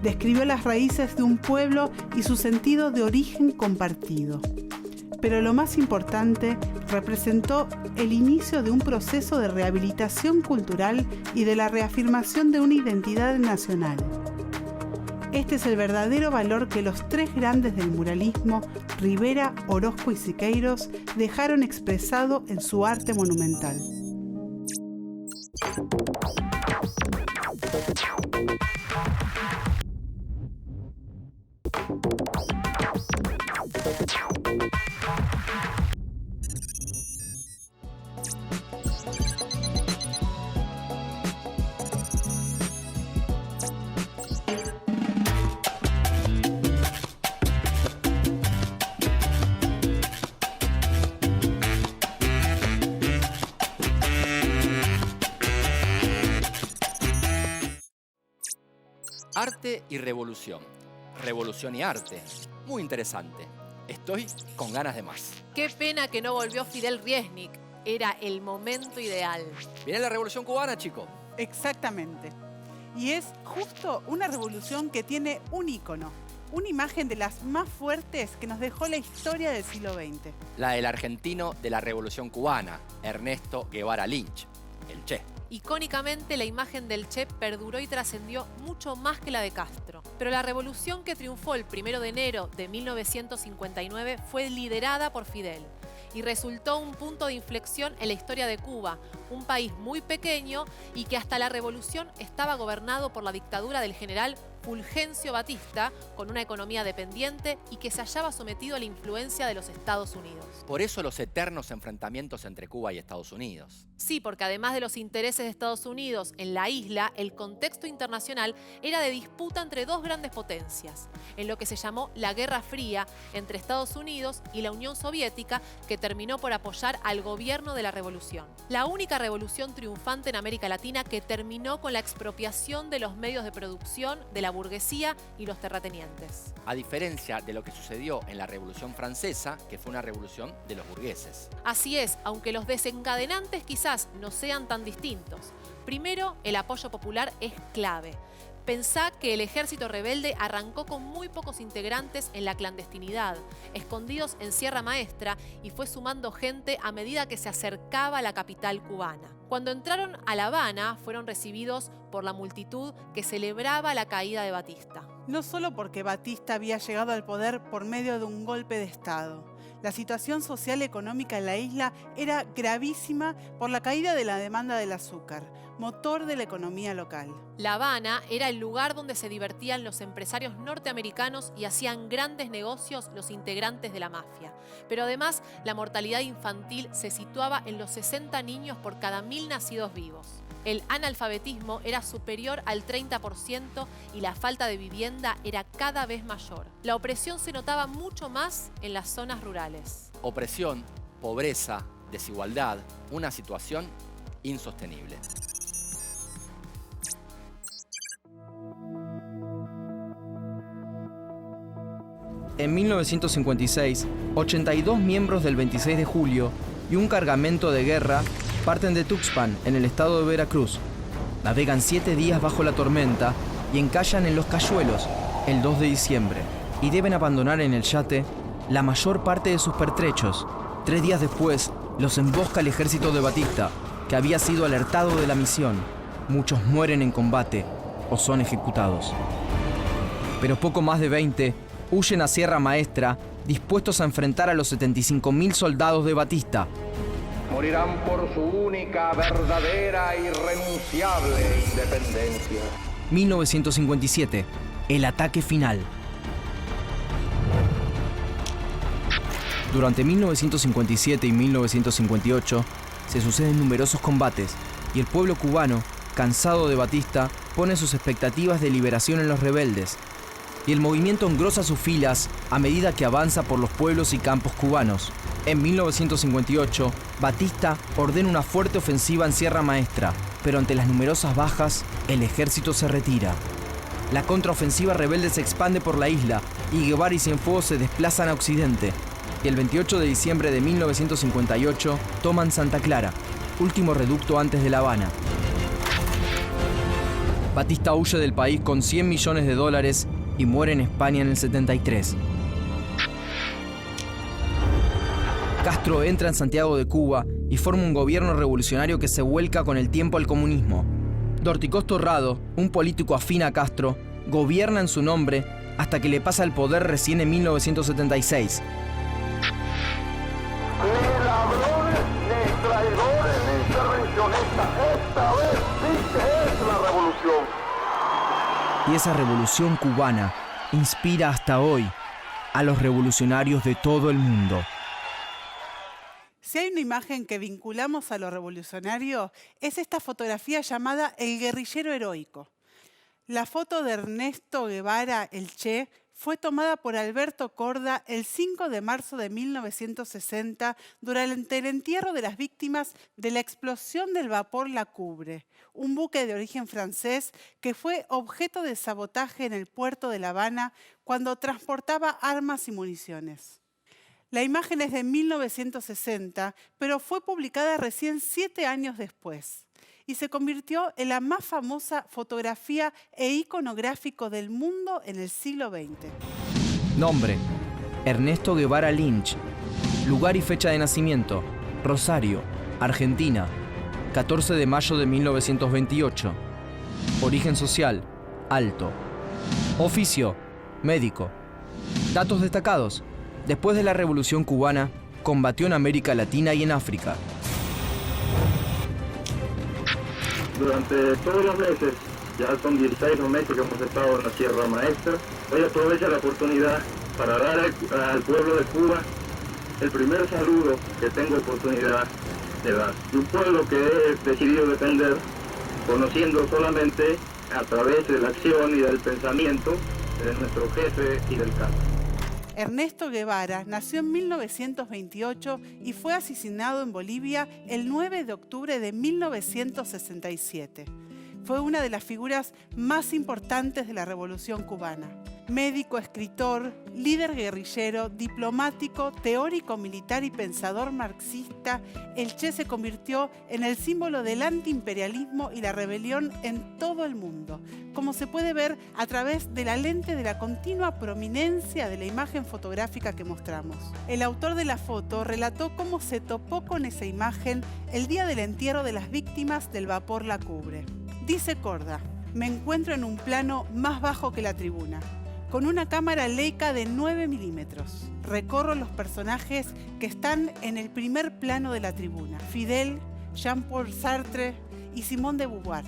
Speaker 4: Describió las raíces de un pueblo y su sentido de origen compartido. Pero lo más importante, representó el inicio de un proceso de rehabilitación cultural y de la reafirmación de una identidad nacional. Este es el verdadero valor que los 3 grandes del muralismo, Rivera, Orozco y Siqueiros, dejaron expresado en su arte monumental.
Speaker 1: Arte y revolución. Revolución y arte. Muy interesante. Estoy con ganas de más.
Speaker 5: Qué pena que no volvió Fidel Riesnik. Era el momento ideal.
Speaker 1: Viene la revolución cubana, chico.
Speaker 4: Exactamente. Y es justo una revolución que tiene un ícono, una imagen de las más fuertes que nos dejó la historia del siglo XX.
Speaker 1: La del argentino de la revolución cubana, Ernesto Guevara Lynch, el Che.
Speaker 5: Icónicamente, la imagen del Che perduró y trascendió mucho más que la de Castro. Pero la revolución que triunfó el 1 de enero de 1959 fue liderada por Fidel y resultó un punto de inflexión en la historia de Cuba, un país muy pequeño y que hasta la revolución estaba gobernado por la dictadura del general Fulgencio Batista, con una economía dependiente y que se hallaba sometido a la influencia de los Estados Unidos.
Speaker 1: Por eso los eternos enfrentamientos entre Cuba y Estados Unidos.
Speaker 5: Sí, porque además de los intereses de Estados Unidos en la isla, el contexto internacional era de disputa entre dos grandes potencias, en lo que se llamó la Guerra Fría entre Estados Unidos y la Unión Soviética, que terminó por apoyar al gobierno de la revolución. La única revolución triunfante en América Latina que terminó con la expropiación de los medios de producción de la burguesía y los terratenientes.
Speaker 1: A diferencia de lo que sucedió en la Revolución Francesa, que fue una revolución de los burgueses.
Speaker 5: Así es, aunque los desencadenantes quizás no sean tan distintos. Primero, el apoyo popular es clave. Pensá que el ejército rebelde arrancó con muy pocos integrantes en la clandestinidad, escondidos en Sierra Maestra, y fue sumando gente a medida que se acercaba a la capital cubana. Cuando entraron a La Habana, fueron recibidos por la multitud que celebraba la caída de Batista.
Speaker 4: No solo porque Batista había llegado al poder por medio de un golpe de Estado. La situación social y económica en la isla era gravísima por la caída de la demanda del azúcar, motor de la economía local.
Speaker 5: La Habana era el lugar donde se divertían los empresarios norteamericanos y hacían grandes negocios los integrantes de la mafia. Pero además, la mortalidad infantil se situaba en los 60 niños por cada 1000 nacidos vivos. El analfabetismo era superior al 30% y la falta de vivienda era cada vez mayor. La opresión se notaba mucho más en las zonas rurales.
Speaker 1: Opresión, pobreza, desigualdad, una situación insostenible.
Speaker 9: En 1956, 82 miembros del 26 de julio y un cargamento de guerra parten de Tuxpan, en el estado de Veracruz. Navegan 7 días bajo la tormenta y encallan en Los Cayuelos el 2 de diciembre. Y deben abandonar en el yate la mayor parte de sus pertrechos. 3 días después, los embosca el ejército de Batista, que había sido alertado de la misión. Muchos mueren en combate o son ejecutados. Pero poco más de 20 huyen a Sierra Maestra, dispuestos a enfrentar a los 75.000 soldados de Batista.
Speaker 10: Morirán por su única, verdadera e irrenunciable independencia.
Speaker 9: 1957. El ataque final. Durante 1957 y 1958 se suceden numerosos combates y el pueblo cubano, cansado de Batista, pone sus expectativas de liberación en los rebeldes. Y el movimiento engrosa sus filas a medida que avanza por los pueblos y campos cubanos. En 1958, Batista ordena una fuerte ofensiva en Sierra Maestra, pero ante las numerosas bajas, el ejército se retira. La contraofensiva rebelde se expande por la isla y Guevara y Cienfuegos se desplazan a Occidente. Y el 28 de diciembre de 1958 toman Santa Clara, último reducto antes de La Habana. Batista huye del país con $100 millones y muere en España en el 73. Castro entra en Santiago de Cuba y forma un gobierno revolucionario que se vuelca con el tiempo al comunismo. Dorticós Torrado, un político afín a Castro, gobierna en su nombre hasta que le pasa el poder recién en 1976.
Speaker 10: Ni ladrones, ni traidores, ni intervencionistas. Esta vez sí que es la revolución.
Speaker 9: Y esa revolución cubana inspira hasta hoy a los revolucionarios de todo el mundo.
Speaker 4: Si hay una imagen que vinculamos a lo revolucionario, es esta fotografía llamada El guerrillero heroico. La foto de Ernesto Guevara, el Che, fue tomada por Alberto Korda el 5 de marzo de 1960 durante el entierro de las víctimas de la explosión del vapor La Coubre, un buque de origen francés que fue objeto de sabotaje en el puerto de La Habana cuando transportaba armas y municiones. La imagen es de 1960, pero fue publicada recién 7 años después y se convirtió en la más famosa fotografía e iconográfico del mundo en el siglo XX.
Speaker 9: Nombre: Ernesto Guevara Lynch. Lugar y fecha de nacimiento: Rosario, Argentina, 14 de mayo de 1928. Origen social: alto. Oficio: médico. Datos destacados: después de la Revolución Cubana, combatió en América Latina y en África.
Speaker 10: Durante todos los meses, ya son 16 los meses que hemos estado en la Sierra Maestra, hoy aprovecho la oportunidad para dar al pueblo de Cuba el primer saludo que tengo oportunidad de dar. De un pueblo que he decidido defender, conociendo solamente a través de la acción y del pensamiento de nuestro jefe y del campo.
Speaker 4: Ernesto Guevara nació en 1928 y fue asesinado en Bolivia el 9 de octubre de 1967. Fue una de las figuras más importantes de la Revolución Cubana. Médico, escritor, líder guerrillero, diplomático, teórico militar y pensador marxista, el Che se convirtió en el símbolo del antiimperialismo y la rebelión en todo el mundo, como se puede ver a través de la lente de la continua prominencia de la imagen fotográfica que mostramos. El autor de la foto relató cómo se topó con esa imagen el día del entierro de las víctimas del vapor La Coubre. Dice Korda: me encuentro en un plano más bajo que la tribuna, con una cámara Leica de 9 milímetros. Recorro los personajes que están en el primer plano de la tribuna: Fidel, Jean-Paul Sartre y Simone de Beauvoir.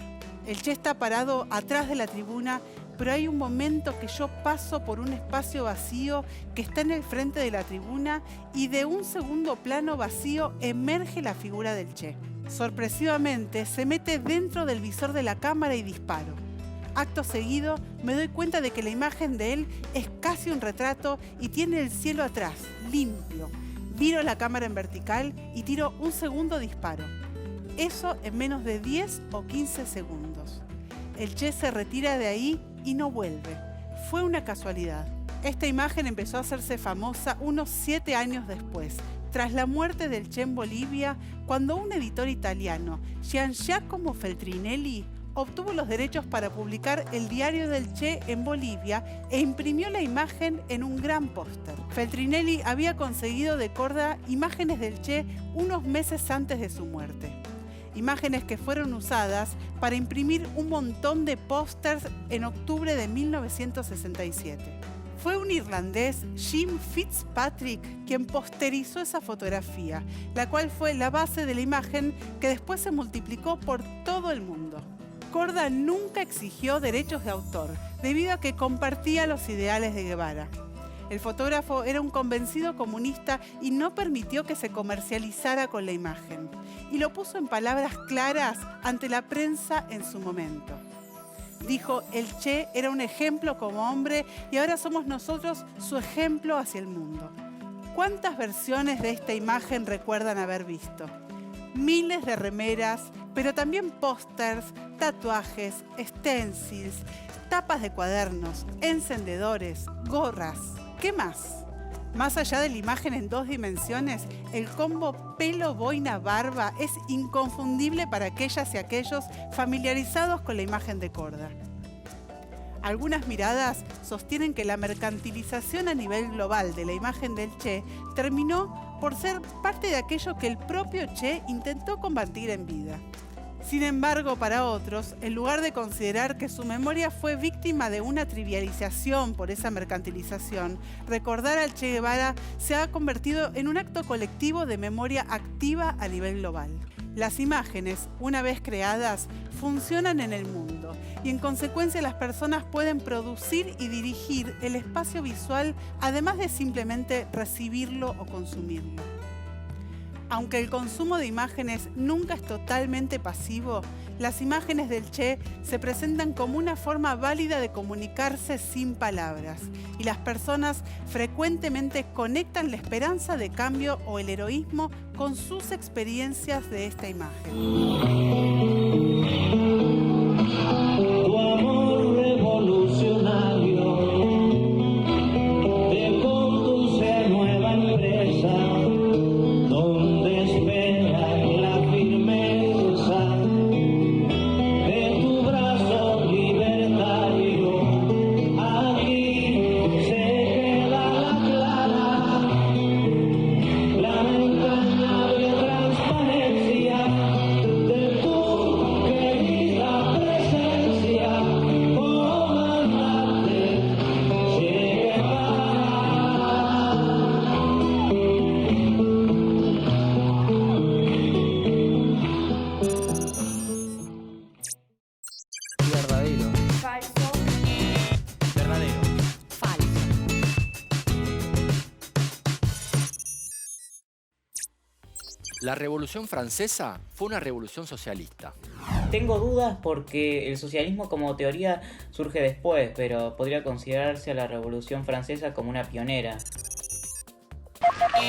Speaker 4: El Che está parado atrás de la tribuna, pero hay un momento que yo paso por un espacio vacío que está en el frente de la tribuna y de un segundo plano vacío emerge la figura del Che. Sorpresivamente se mete dentro del visor de la cámara y disparo. Acto seguido me doy cuenta de que la imagen de él es casi un retrato y tiene el cielo atrás, limpio. Viro la cámara en vertical y tiro un segundo disparo. Eso en menos de 10 o 15 segundos. El Che se retira de ahí y no vuelve. Fue una casualidad. Esta imagen empezó a hacerse famosa unos 7 años después, tras la muerte del Che en Bolivia, cuando un editor italiano, Giangiacomo Feltrinelli, obtuvo los derechos para publicar el diario del Che en Bolivia e imprimió la imagen en un gran póster. Feltrinelli había conseguido de Korda imágenes del Che unos meses antes de su muerte. Imágenes que fueron usadas para imprimir un montón de pósters en octubre de 1967. Fue un irlandés, Jim Fitzpatrick, quien posterizó esa fotografía, la cual fue la base de la imagen que después se multiplicó por todo el mundo. Korda nunca exigió derechos de autor, debido a que compartía los ideales de Guevara. El fotógrafo era un convencido comunista y no permitió que se comercializara con la imagen, y lo puso en palabras claras ante la prensa en su momento. Dijo: el Che era un ejemplo como hombre y ahora somos nosotros su ejemplo hacia el mundo. ¿Cuántas versiones de esta imagen recuerdan haber visto? Miles de remeras, pero también pósters, tatuajes, stencils, tapas de cuadernos, encendedores, gorras. ¿Qué más? Más allá de la imagen en 2 dimensiones, el combo pelo, boina, barba es inconfundible para aquellas y aquellos familiarizados con la imagen de Korda. Algunas miradas sostienen que la mercantilización a nivel global de la imagen del Che terminó por ser parte de aquello que el propio Che intentó combatir en vida. Sin embargo, para otros, en lugar de considerar que su memoria fue víctima de una trivialización por esa mercantilización, recordar al Che Guevara se ha convertido en un acto colectivo de memoria activa a nivel global. Las imágenes, una vez creadas, funcionan en el mundo y en consecuencia las personas pueden producir y dirigir el espacio visual además de simplemente recibirlo o consumirlo. Aunque el consumo de imágenes nunca es totalmente pasivo, las imágenes del Che se presentan como una forma válida de comunicarse sin palabras, y las personas frecuentemente conectan la esperanza de cambio o el heroísmo con sus experiencias de esta imagen.
Speaker 8: Tu amor revolucionario te conduce a nueva empresa donde espera la firmeza de tu brazo libertario. Aquí se queda la clara, la entrañable transparencia de tu querida presencia, comandante Che Guevara.
Speaker 9: Verdadero.
Speaker 11: Falso.
Speaker 9: Verdadero.
Speaker 5: Falso.
Speaker 1: La Revolución Francesa fue una revolución socialista.
Speaker 3: Tengo dudas porque el socialismo como teoría surge después, pero podría considerarse a la Revolución Francesa como una pionera.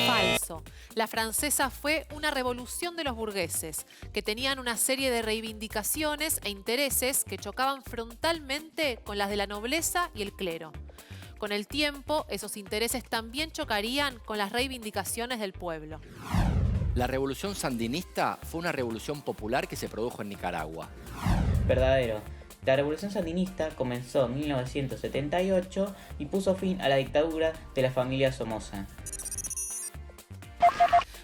Speaker 5: Falso. La francesa fue una revolución de los burgueses, que tenían una serie de reivindicaciones e intereses que chocaban frontalmente con las de la nobleza y el clero. Con el tiempo, esos intereses también chocarían con las reivindicaciones del pueblo.
Speaker 1: La Revolución Sandinista fue una revolución popular que se produjo en Nicaragua.
Speaker 3: Verdadero. La Revolución Sandinista comenzó en 1978 y puso fin a la dictadura de la familia Somoza.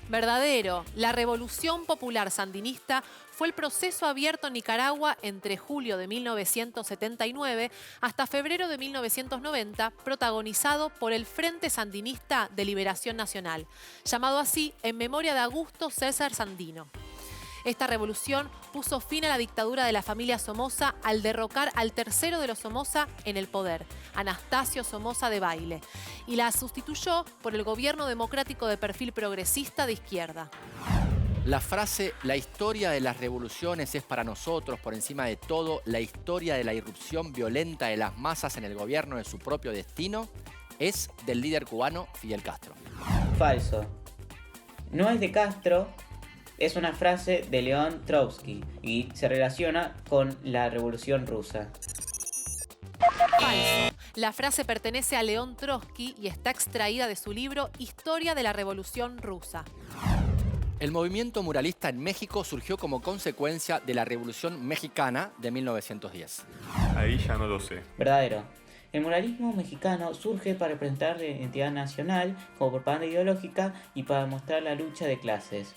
Speaker 5: Verdadero. La Revolución Popular Sandinista fue el proceso abierto en Nicaragua entre julio de 1979 hasta febrero de 1990, protagonizado por el Frente Sandinista de Liberación Nacional, llamado así en memoria de Augusto César Sandino. Esta revolución puso fin a la dictadura de la familia Somoza al derrocar al tercero de los Somoza en el poder, Anastasio Somoza de Baile, y la sustituyó por el gobierno democrático de perfil progresista de izquierda.
Speaker 1: La frase "la historia de las revoluciones es para nosotros, por encima de todo, la historia de la irrupción violenta de las masas en el gobierno de su propio destino", es del líder cubano Fidel Castro.
Speaker 3: Falso. No es de Castro, es una frase de León Trotsky y se relaciona con la Revolución Rusa.
Speaker 5: Falso. La frase pertenece a León Trotsky y está extraída de su libro Historia de la Revolución Rusa.
Speaker 1: El movimiento muralista en México surgió como consecuencia de la Revolución Mexicana de 1910.
Speaker 2: Ahí ya no lo sé.
Speaker 3: Verdadero. El muralismo mexicano surge para representar la identidad nacional como propaganda ideológica y para mostrar la lucha de clases.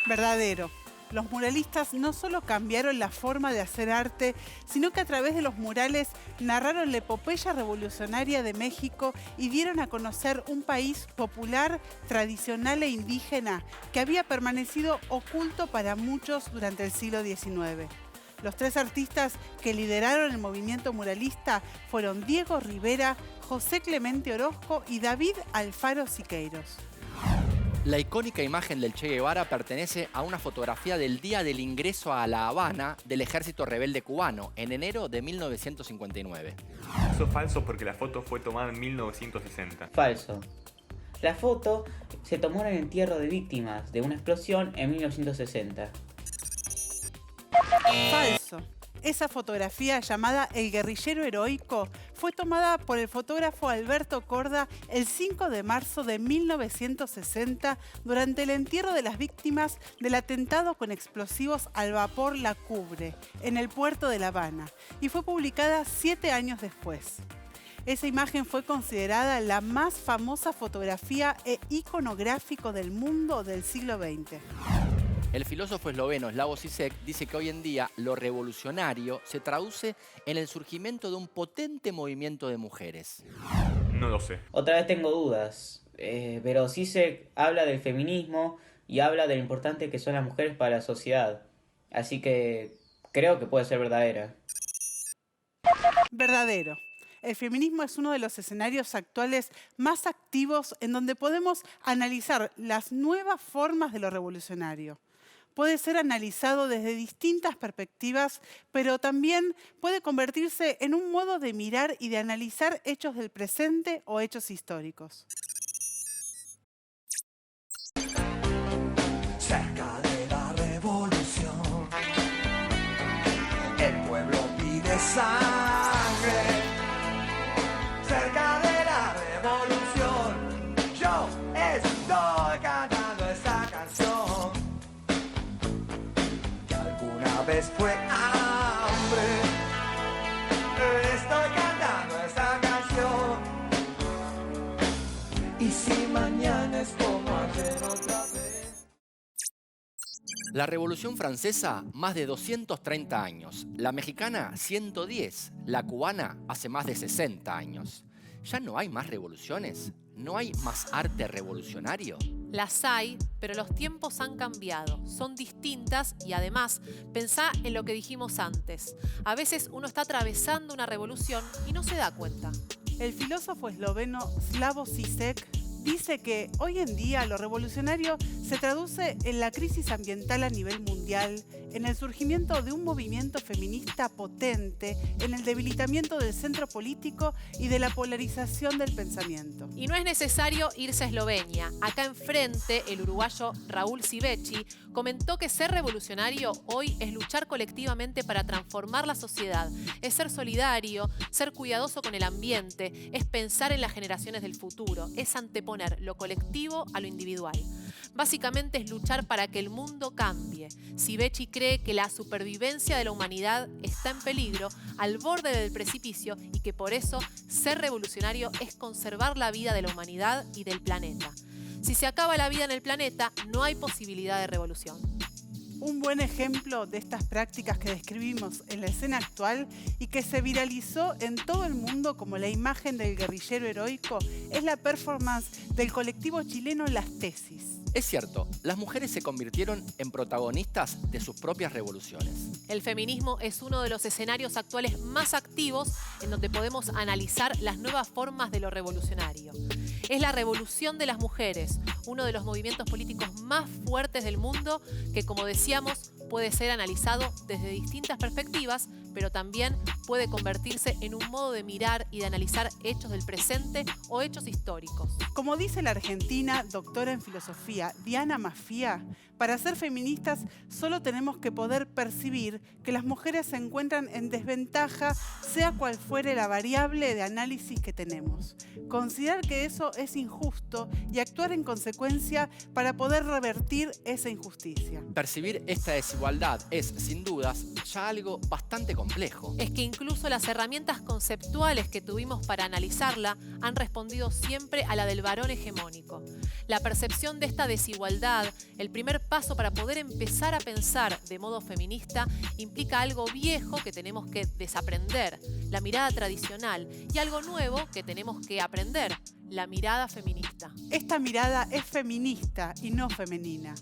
Speaker 4: Verdadero. Los muralistas no solo cambiaron la forma de hacer arte, sino que a través de los murales narraron la epopeya revolucionaria de México y dieron a conocer un país popular, tradicional e indígena que había permanecido oculto para muchos durante el siglo XIX. Los tres artistas que lideraron el movimiento muralista fueron Diego Rivera, José Clemente Orozco y David Alfaro Siqueiros.
Speaker 1: La icónica imagen del Che Guevara pertenece a una fotografía del día del ingreso a La Habana del Ejército Rebelde Cubano, en enero de 1959.
Speaker 2: Eso es falso porque la foto fue tomada en 1960.
Speaker 3: Falso. La foto se tomó en el entierro de víctimas de una explosión en 1960.
Speaker 4: Falso. Esa fotografía, llamada El guerrillero heroico, fue tomada por el fotógrafo Alberto Korda el 5 de marzo de 1960 durante el entierro de las víctimas del atentado con explosivos al vapor La Cubre, en el puerto de La Habana, y fue publicada 7 años después. Esa imagen fue considerada la más famosa fotografía e iconográfico del mundo del siglo XX.
Speaker 1: El filósofo esloveno Slavoj Žižek dice que hoy en día lo revolucionario se traduce en el surgimiento de un potente movimiento de mujeres.
Speaker 2: No lo sé.
Speaker 3: Otra vez tengo dudas, pero Žižek habla del feminismo y habla de lo importante que son las mujeres para la sociedad. Así que creo que puede ser verdadera.
Speaker 4: Verdadero. el feminismo es uno de los escenarios actuales más activos en donde podemos analizar las nuevas formas de lo revolucionario. Puede ser analizado desde distintas perspectivas, pero también puede convertirse en un modo de mirar y de analizar hechos del presente o hechos históricos.
Speaker 11: Cerca de la revolución, el pueblo pide sangre. Cerca de la revolución, yo estoy cantando esta canción, que alguna vez fue hambre. Estoy cantando esta canción, y si mañana es como ayer otra vez.
Speaker 1: La Revolución Francesa, más de 230 años. La mexicana, 110. La cubana, hace más de 60 años. ¿Ya no hay más revoluciones? ¿No hay más arte revolucionario?
Speaker 5: Las hay, pero los tiempos han cambiado, son distintas y además, pensá en lo que dijimos antes. A veces uno está atravesando una revolución y no se da cuenta.
Speaker 4: El filósofo esloveno Slavoj Žižek dice que hoy en día lo revolucionario se traduce en la crisis ambiental a nivel mundial, en el surgimiento de un movimiento feminista potente, en el debilitamiento del centro político y de la polarización del pensamiento.
Speaker 5: Y no es necesario irse a Eslovenia. Acá enfrente, el uruguayo Raúl Sivecci comentó que ser revolucionario hoy es luchar colectivamente para transformar la sociedad, es ser solidario, ser cuidadoso con el ambiente, es pensar en las generaciones del futuro, es anteponer lo colectivo a lo individual. Básicamente es luchar para que el mundo cambie. Sivecci cree que la supervivencia de la humanidad está en peligro, al borde del precipicio, y que por eso ser revolucionario es conservar la vida de la humanidad y del planeta. Si se acaba la vida en el planeta, no hay posibilidad de revolución.
Speaker 4: Un buen ejemplo de estas prácticas que describimos en la escena actual y que se viralizó en todo el mundo como la imagen del guerrillero heroico es la performance del colectivo chileno Las Tesis.
Speaker 1: Es cierto, las mujeres se convirtieron en protagonistas de sus propias revoluciones.
Speaker 5: El feminismo es uno de los escenarios actuales más activos en donde podemos analizar las nuevas formas de lo revolucionario. Es la revolución de las mujeres, uno de los movimientos políticos más fuertes del mundo que, como decíamos, puede ser analizado desde distintas perspectivas, pero también puede convertirse en un modo de mirar y de analizar hechos del presente o hechos históricos.
Speaker 4: Como dice la argentina, doctora en filosofía, Diana Maffia, para ser feministas solo tenemos que poder percibir que las mujeres se encuentran en desventaja, sea cual fuere la variable de análisis que tenemos. Considerar que eso es injusto y actuar en consecuencia para poder revertir esa injusticia.
Speaker 1: Percibir esta desigualdad es, sin dudas, ya algo bastante complejo.
Speaker 5: Es que incluso las herramientas conceptuales que tuvimos para analizarla han respondido siempre a la del varón hegemónico. La percepción de esta desigualdad, el primer paso para poder empezar a pensar de modo feminista, implica algo viejo que tenemos que desaprender, la mirada tradicional, y algo nuevo que tenemos que aprender, la mirada feminista.
Speaker 4: Esta mirada es feminista y no femenina.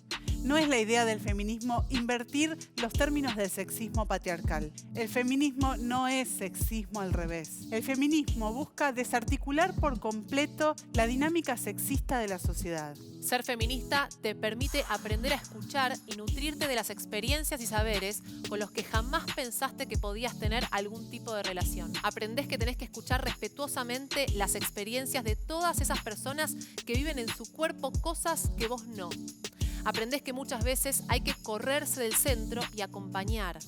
Speaker 4: No es la idea del feminismo invertir los términos del sexismo patriarcal. El feminismo no es sexismo al revés. El feminismo busca desarticular por completo la dinámica sexista de la sociedad.
Speaker 5: Ser feminista te permite aprender a escuchar y nutrirte de las experiencias y saberes con los que jamás pensaste que podías tener algún tipo de relación. Aprendés que tenés que escuchar respetuosamente las experiencias de todas esas personas que viven en su cuerpo cosas que vos no. Aprendés que muchas veces hay que correrse del centro y acompañar.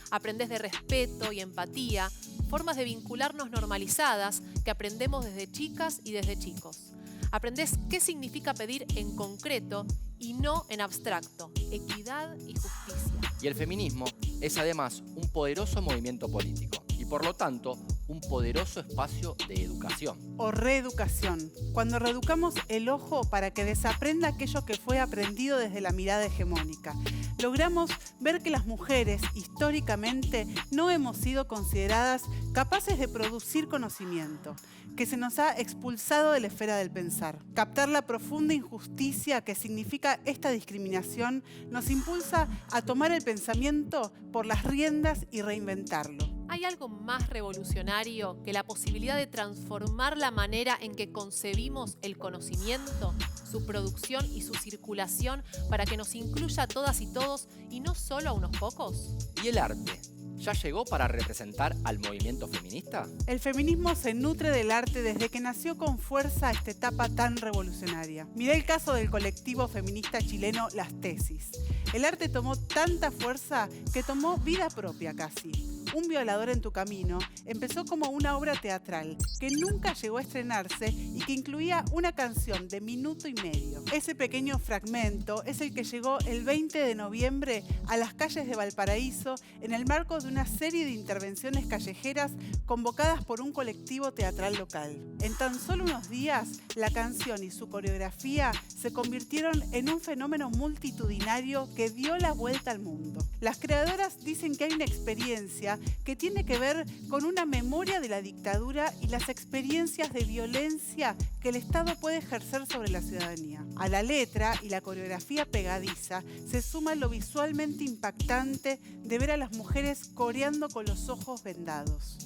Speaker 5: Aprendés de respeto y empatía, formas de vincularnos normalizadas que aprendemos desde chicas y desde chicos. Aprendés qué significa pedir en concreto y no en abstracto, equidad y justicia.
Speaker 1: Y el feminismo es además un poderoso movimiento político y por lo tanto un poderoso espacio de educación.
Speaker 4: O reeducación, cuando reeducamos el ojo para que desaprenda aquello que fue aprendido desde la mirada hegemónica. Logramos ver que las mujeres históricamente no hemos sido consideradas capaces de producir conocimiento, que se nos ha expulsado de la esfera del pensar. Captar la profunda injusticia que significa esta discriminación nos impulsa a tomar el pensamiento por las riendas y reinventarlo.
Speaker 5: ¿Hay algo más revolucionario que la posibilidad de transformar la manera en que concebimos el conocimiento, su producción y su circulación para que nos incluya a todas y todos y no solo a unos pocos?
Speaker 1: ¿Y el arte? ¿Ya llegó para representar al movimiento feminista?
Speaker 4: El feminismo se nutre del arte desde que nació con fuerza esta etapa tan revolucionaria. Mirá el caso del colectivo feminista chileno Las Tesis. El arte tomó tanta fuerza que tomó vida propia casi. Un violador en tu camino empezó como una obra teatral que nunca llegó a estrenarse y que incluía una canción de minuto y medio. Ese pequeño fragmento es el que llegó el 20 de noviembre a las calles de Valparaíso en el marco de una serie de intervenciones callejeras convocadas por un colectivo teatral local. En tan solo unos días, la canción y su coreografía se convirtieron en un fenómeno multitudinario que dio la vuelta al mundo. Las creadoras dicen que hay una experiencia que tiene que ver con una memoria de la dictadura y las experiencias de violencia que el Estado puede ejercer sobre la ciudadanía. A la letra y la coreografía pegadiza se suma lo visualmente impactante de ver a las mujeres coreando con los ojos vendados.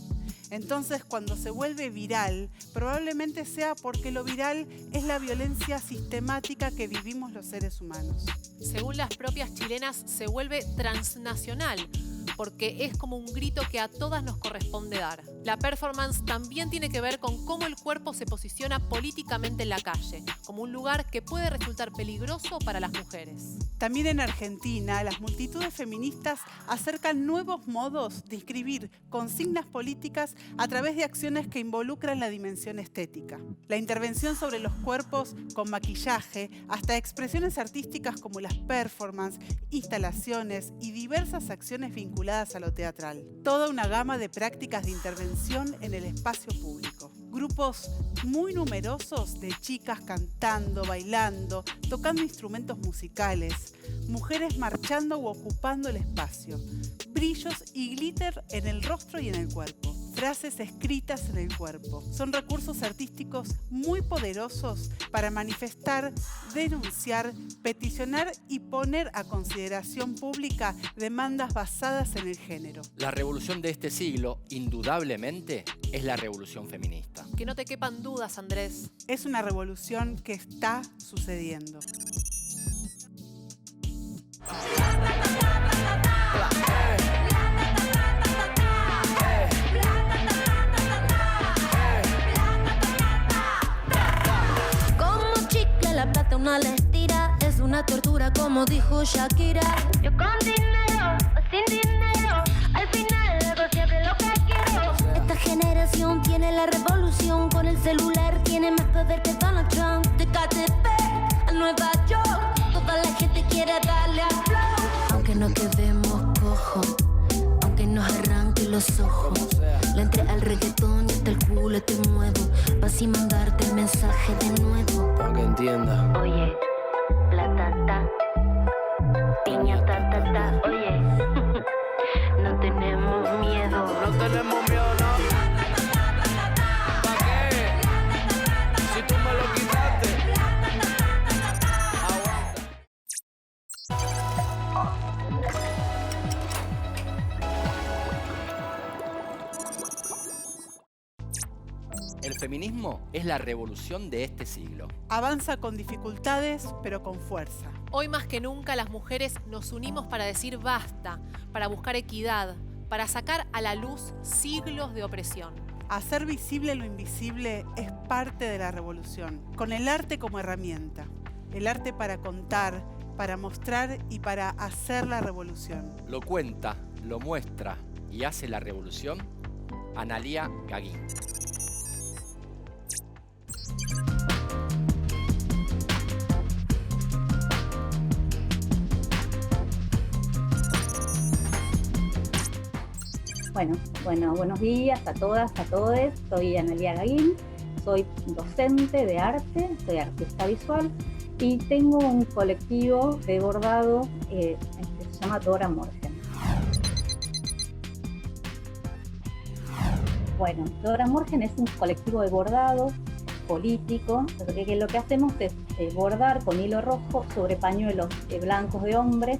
Speaker 4: Entonces, cuando se vuelve viral, probablemente sea porque lo viral es la violencia sistemática que vivimos los seres humanos.
Speaker 5: Según las propias chilenas, se vuelve transnacional, porque es como un grito que a todas nos corresponde dar. La performance también tiene que ver con cómo el cuerpo se posiciona políticamente en la calle, como un lugar que puede resultar peligroso para las mujeres.
Speaker 4: También en Argentina, las multitudes feministas acercan nuevos modos de inscribir consignas políticas a través de acciones que involucran la dimensión estética. La intervención sobre los cuerpos con maquillaje, hasta expresiones artísticas como las performances, instalaciones y diversas acciones vinculadas a lo teatral. Toda una gama de prácticas de intervención en el espacio público. Grupos muy numerosos de chicas cantando, bailando, tocando instrumentos musicales, mujeres marchando u ocupando el espacio, brillos y glitter en el rostro y en el cuerpo, frases escritas en el cuerpo. Son recursos artísticos muy poderosos para manifestar, denunciar, peticionar y poner a consideración pública demandas basadas en el género.
Speaker 1: La revolución de este siglo, indudablemente, es la revolución feminista.
Speaker 5: Que no te quepan dudas, Andrés.
Speaker 4: Es una revolución que está sucediendo.
Speaker 12: Como chicle la plata una la estira, es una tortura como dijo Shakira. Yo con dinero o sin dinero, al final hago siempre lo que quiero. Esta generación tiene la revolución, con el celular tiene más poder que Donald Trump. De KTP a Nueva York, toda la gente quiere darle a flow. Aunque no quedemos cojos, aunque nos arranquen los ojos, le entré al reggaetón y hasta el culo te muevo, pa' así mandarte el mensaje de nuevo.
Speaker 9: Para que entienda.
Speaker 12: Oye, platata, piña tatata, oye, no tenemos miedo.
Speaker 11: No tenemos miedo, no. ¿Pa' qué? Si tú me lo quitaste.
Speaker 1: El feminismo es la revolución de este siglo.
Speaker 4: Avanza con dificultades, pero con fuerza.
Speaker 5: Hoy más que nunca las mujeres nos unimos para decir basta, para buscar equidad, para sacar a la luz siglos de opresión.
Speaker 4: Hacer visible lo invisible es parte de la revolución, con el arte como herramienta. El arte para contar, para mostrar y para hacer la revolución.
Speaker 1: Lo cuenta, lo muestra y hace la revolución Analía Gaguín.
Speaker 13: Bueno, buenos días a todas, a todos. Soy Analía Gaguín, soy docente de arte, soy artista visual y tengo un colectivo de bordado que se llama Dora Morgen. Bueno, Dora Morgen es un colectivo de bordado político, lo que hacemos es bordar con hilo rojo sobre pañuelos blancos de hombre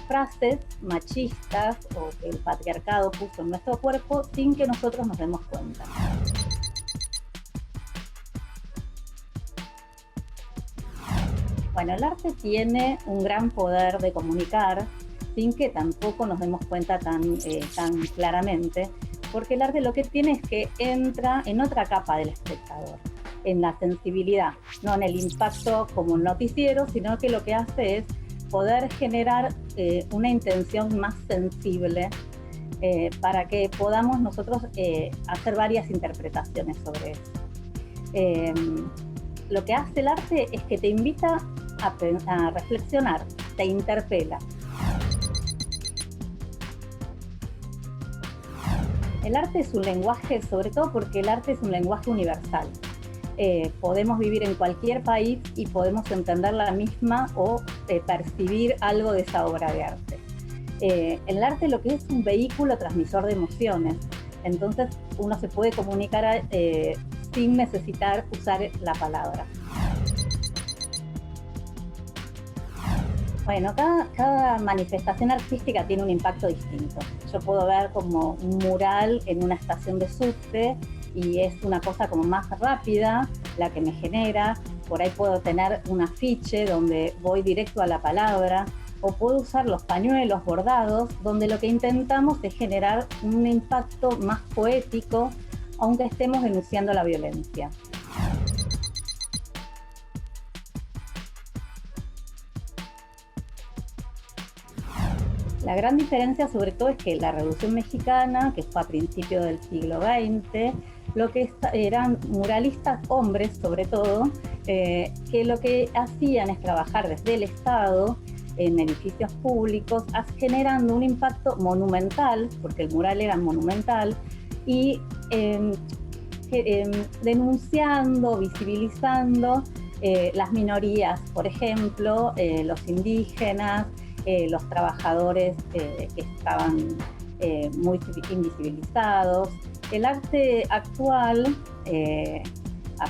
Speaker 13: frases machistas o que el patriarcado puso en nuestro cuerpo sin que nosotros nos demos cuenta. Bueno, el arte tiene un gran poder de comunicar sin que tampoco nos demos cuenta tan claramente, porque el arte lo que tiene es que entra en otra capa del espectador, en la sensibilidad, no en el impacto como un noticiero, sino que lo que hace es poder generar una intención más sensible para que podamos nosotros hacer varias interpretaciones sobre eso. Lo que hace el arte es que te invita a reflexionar, te interpela. El arte es un lenguaje, sobre todo porque el arte es un lenguaje universal. Podemos vivir en cualquier país y podemos entender la misma o percibir algo de esa obra de arte. El arte lo que es un vehículo transmisor de emociones, entonces uno se puede comunicar sin necesitar usar la palabra. Bueno, cada manifestación artística tiene un impacto distinto. Yo puedo ver como un mural en una estación de subte y es una cosa como más rápida la que me genera. Por ahí puedo tener un afiche donde voy directo a la palabra, o puedo usar los pañuelos bordados donde lo que intentamos es generar un impacto más poético, aunque estemos denunciando la violencia. La gran diferencia sobre todo es que la Revolución Mexicana, que fue a principios del siglo XX, lo que eran muralistas hombres sobre todo, que lo que hacían es trabajar desde el Estado en edificios públicos, generando un impacto monumental, porque el mural era monumental, y denunciando, visibilizando las minorías, por ejemplo, los indígenas, los trabajadores que estaban muy invisibilizados. El arte actual,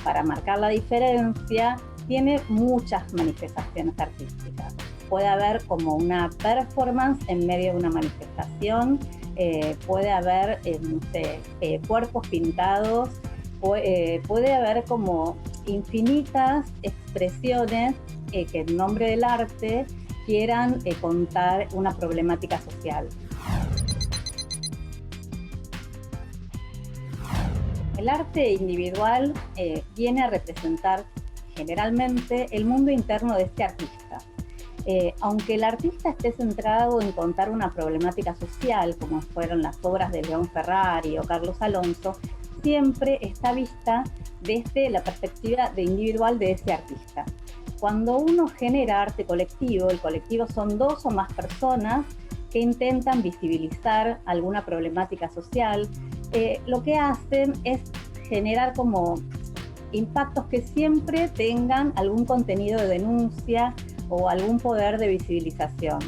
Speaker 13: para marcar la diferencia, tiene muchas manifestaciones artísticas. Puede haber como una performance en medio de una manifestación, puede haber cuerpos pintados, puede haber como infinitas expresiones que en nombre del arte quieran contar una problemática social. El arte individual viene a representar generalmente el mundo interno de este artista. Aunque el artista esté centrado en contar una problemática social, como fueron las obras de León Ferrari o Carlos Alonso, siempre está vista desde la perspectiva individual de ese artista. Cuando uno genera arte colectivo, el colectivo son dos o más personas que intentan visibilizar alguna problemática social, lo que hacen es generar como impactos que siempre tengan algún contenido de denuncia o algún poder de visibilización.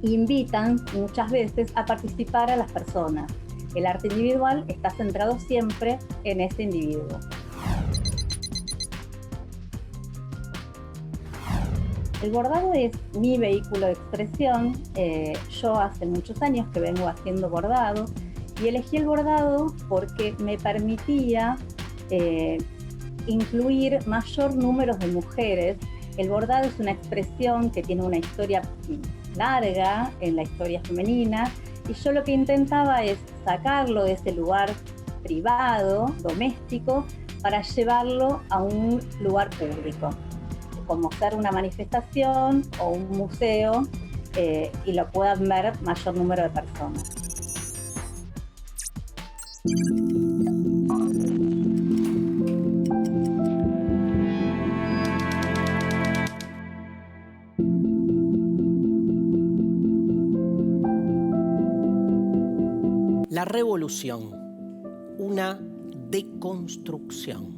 Speaker 13: Invitan muchas veces a participar a las personas. El arte individual está centrado siempre en ese individuo. El bordado es mi vehículo de expresión. Yo hace muchos años que vengo haciendo bordado y elegí el bordado porque me permitía incluir mayor número de mujeres. El bordado es una expresión que tiene una historia larga en la historia femenina y yo lo que intentaba es sacarlo de ese lugar privado, doméstico, para llevarlo a un lugar público, como ser una manifestación o un museo y lo puedan ver mayor número de personas.
Speaker 14: La revolución, una deconstrucción.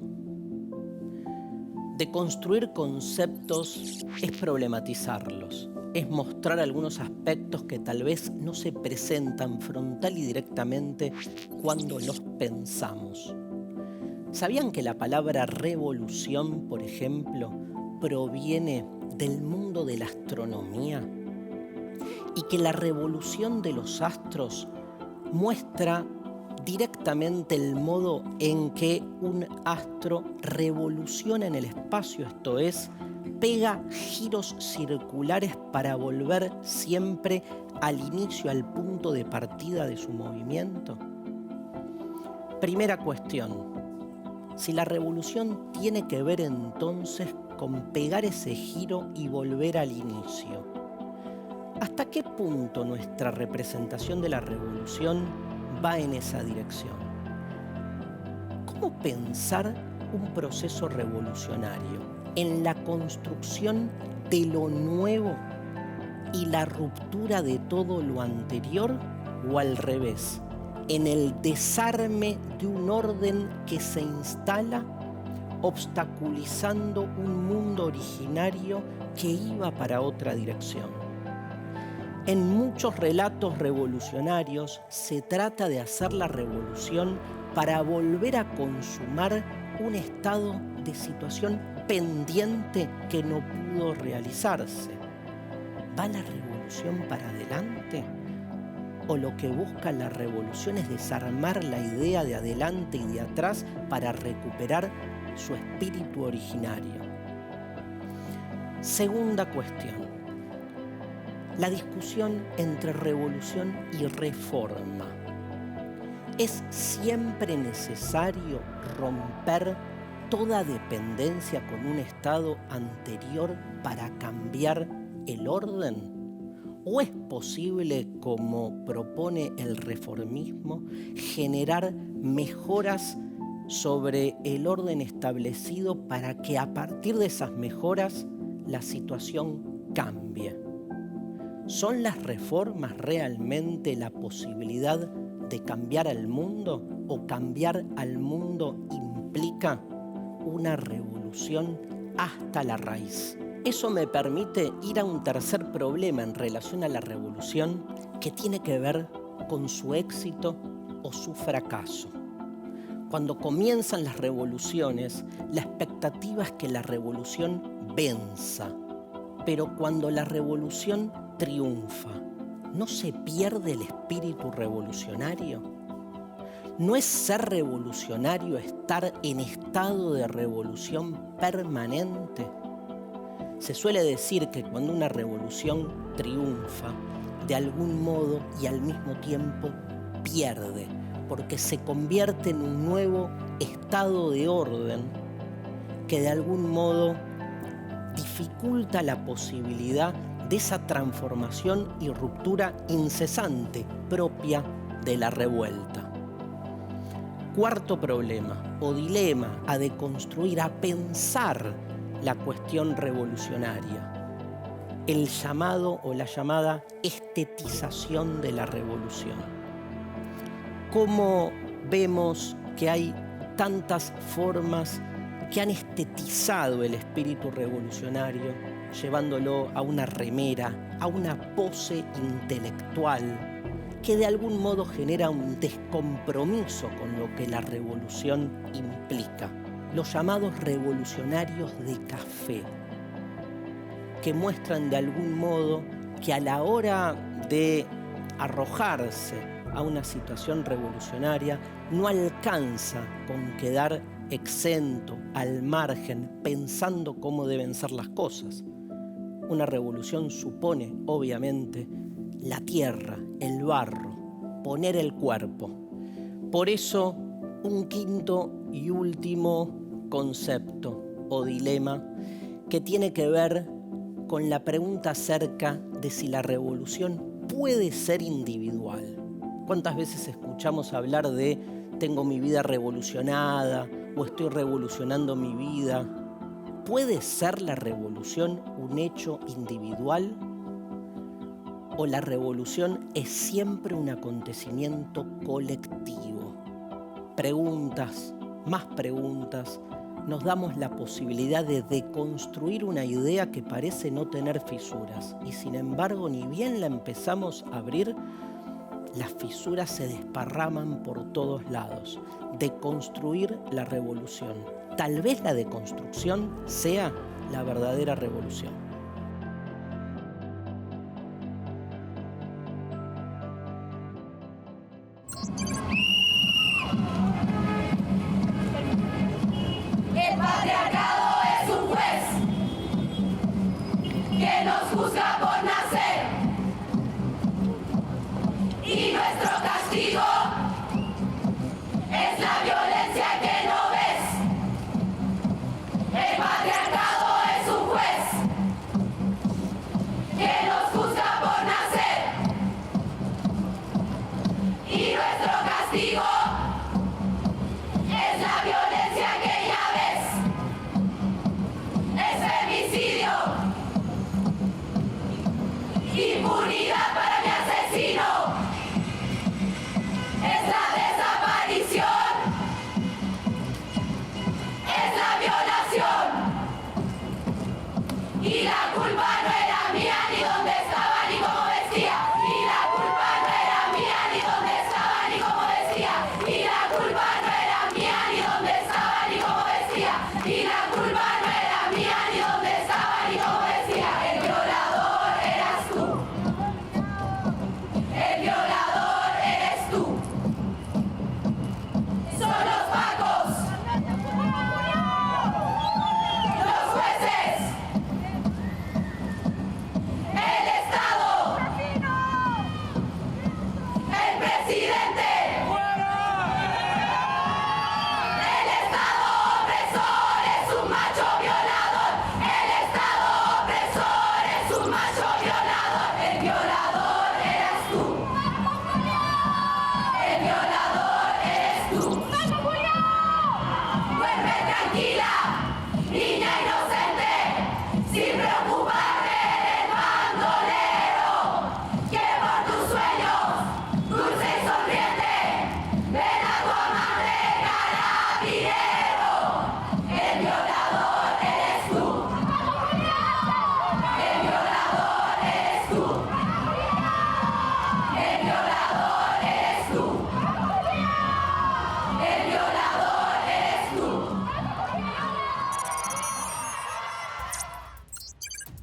Speaker 14: Deconstruir conceptos es problematizarlos, es mostrar algunos aspectos que tal vez no se presentan frontal y directamente cuando los pensamos. ¿Sabían que la palabra revolución, por ejemplo, proviene del mundo de la astronomía y que la revolución de los astros muestra directamente el modo en que un astro revoluciona en el espacio, esto es, pega giros circulares para volver siempre al inicio, al punto de partida de su movimiento? Primera cuestión, si la revolución tiene que ver entonces con pegar ese giro y volver al inicio, ¿hasta qué punto nuestra representación de la revolución va en esa dirección? ¿Cómo pensar un proceso revolucionario en la construcción de lo nuevo y la ruptura de todo lo anterior, o al revés, en el desarme de un orden que se instala obstaculizando un mundo originario que iba para otra dirección? En muchos relatos revolucionarios se trata de hacer la revolución para volver a consumar un estado de situación pendiente que no pudo realizarse. ¿Va la revolución para adelante? ¿O lo que busca la revolución es desarmar la idea de adelante y de atrás para recuperar su espíritu originario? Segunda cuestión. La discusión entre revolución y reforma. ¿Es siempre necesario romper toda dependencia con un estado anterior para cambiar el orden? ¿O es posible, como propone el reformismo, generar mejoras sobre el orden establecido para que a partir de esas mejoras la situación cambie? ¿Son las reformas realmente la posibilidad de cambiar al mundo? ¿O cambiar al mundo implica una revolución hasta la raíz? Eso me permite ir a un tercer problema en relación a la revolución, que tiene que ver con su éxito o su fracaso. Cuando comienzan las revoluciones, la expectativa es que la revolución venza. Pero cuando la revolución triunfa, ¿no se pierde el espíritu revolucionario? ¿No es ser revolucionario estar en estado de revolución permanente? Se suele decir que cuando una revolución triunfa, de algún modo y al mismo tiempo pierde, porque se convierte en un nuevo estado de orden que de algún modo dificulta la posibilidad de esa transformación y ruptura incesante propia de la revuelta. Cuarto problema o dilema a deconstruir, a pensar la cuestión revolucionaria, el llamado o la llamada estetización de la revolución. ¿Cómo vemos que hay tantas formas que han estetizado el espíritu revolucionario, llevándolo a una remera, a una pose intelectual, que de algún modo genera un descompromiso con lo que la revolución implica? Los llamados revolucionarios de café, que muestran de algún modo que a la hora de arrojarse a una situación revolucionaria no alcanza con quedar exento, al margen, pensando cómo deben ser las cosas. Una revolución supone, obviamente, la tierra, el barro, poner el cuerpo. Por eso, un quinto y último concepto o dilema que tiene que ver con la pregunta acerca de si la revolución puede ser individual. ¿Cuántas veces escuchamos hablar de tengo mi vida revolucionada o estoy revolucionando mi vida? ¿Puede ser la revolución un hecho individual? ¿O la revolución es siempre un acontecimiento colectivo? Preguntas, más preguntas. Nos damos la posibilidad de deconstruir una idea que parece no tener fisuras. Y sin embargo, ni bien la empezamos a abrir, las fisuras se desparraman por todos lados. Deconstruir la revolución. Tal vez la deconstrucción sea la verdadera revolución.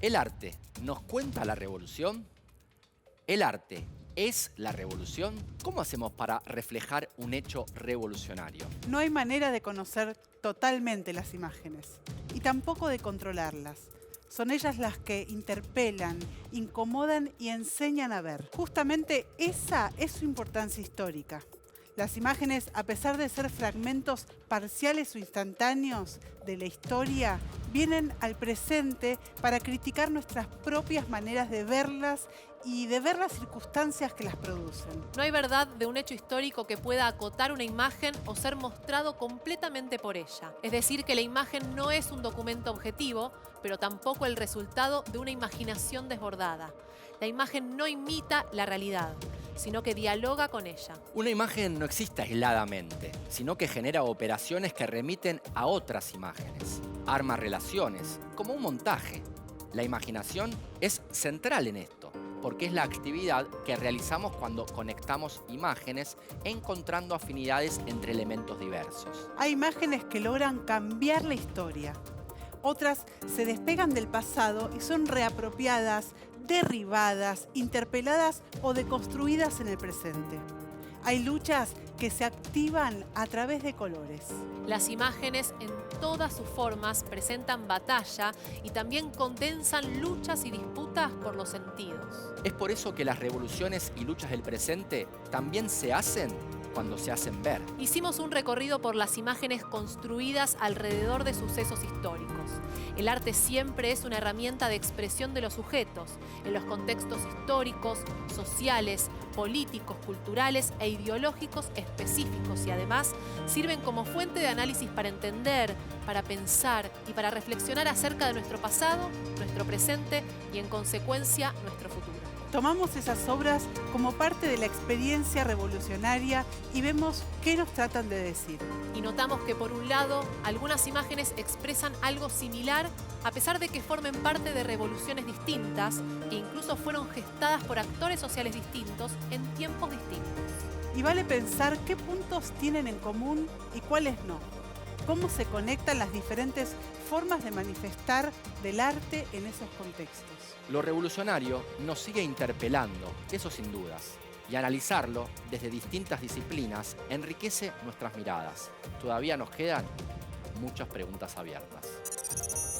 Speaker 1: ¿El arte nos cuenta la revolución? ¿El arte es la revolución? ¿Cómo hacemos para reflejar un hecho revolucionario?
Speaker 4: No hay manera de conocer totalmente las imágenes y tampoco de controlarlas. Son ellas las que interpelan, incomodan y enseñan a ver. Justamente esa es su importancia histórica. Las imágenes, a pesar de ser fragmentos parciales o instantáneos de la historia, vienen al presente para criticar nuestras propias maneras de verlas y de ver las circunstancias que las producen.
Speaker 5: No hay verdad de un hecho histórico que pueda acotar una imagen o ser mostrado completamente por ella. Es decir, que la imagen no es un documento objetivo, pero tampoco el resultado de una imaginación desbordada. La imagen no imita la realidad, sino que dialoga con ella.
Speaker 1: Una imagen no existe aisladamente, sino que genera operaciones que remiten a otras imágenes. Arma relaciones, como un montaje. La imaginación es central en esto, porque es la actividad que realizamos cuando conectamos imágenes encontrando afinidades entre elementos diversos.
Speaker 4: Hay imágenes que logran cambiar la historia. Otras se despegan del pasado y son reapropiadas, derribadas, interpeladas o deconstruidas en el presente. Hay luchas que se activan a través de colores.
Speaker 5: Las imágenes en todas sus formas presentan batalla y también condensan luchas y disputas por los sentidos.
Speaker 1: Es por eso que las revoluciones y luchas del presente también se hacen cuando se hacen ver.
Speaker 5: Hicimos un recorrido por las imágenes construidas alrededor de sucesos históricos. El arte siempre es una herramienta de expresión de los sujetos, en los contextos históricos, sociales, políticos, culturales e ideológicos específicos y además sirven como fuente de análisis para entender, para pensar y para reflexionar acerca de nuestro pasado, nuestro presente y en consecuencia nuestro futuro.
Speaker 4: Tomamos esas obras como parte de la experiencia revolucionaria y vemos qué nos tratan de decir.
Speaker 5: Y notamos que por un lado, algunas imágenes expresan algo similar a pesar de que formen parte de revoluciones distintas e incluso fueron gestadas por actores sociales distintos en tiempos distintos.
Speaker 4: Y vale pensar qué puntos tienen en común y cuáles no. Cómo se conectan las diferentes formas de manifestar del arte en esos contextos.
Speaker 1: Lo revolucionario nos sigue interpelando, eso sin dudas, y analizarlo desde distintas disciplinas enriquece nuestras miradas. Todavía nos quedan muchas preguntas abiertas.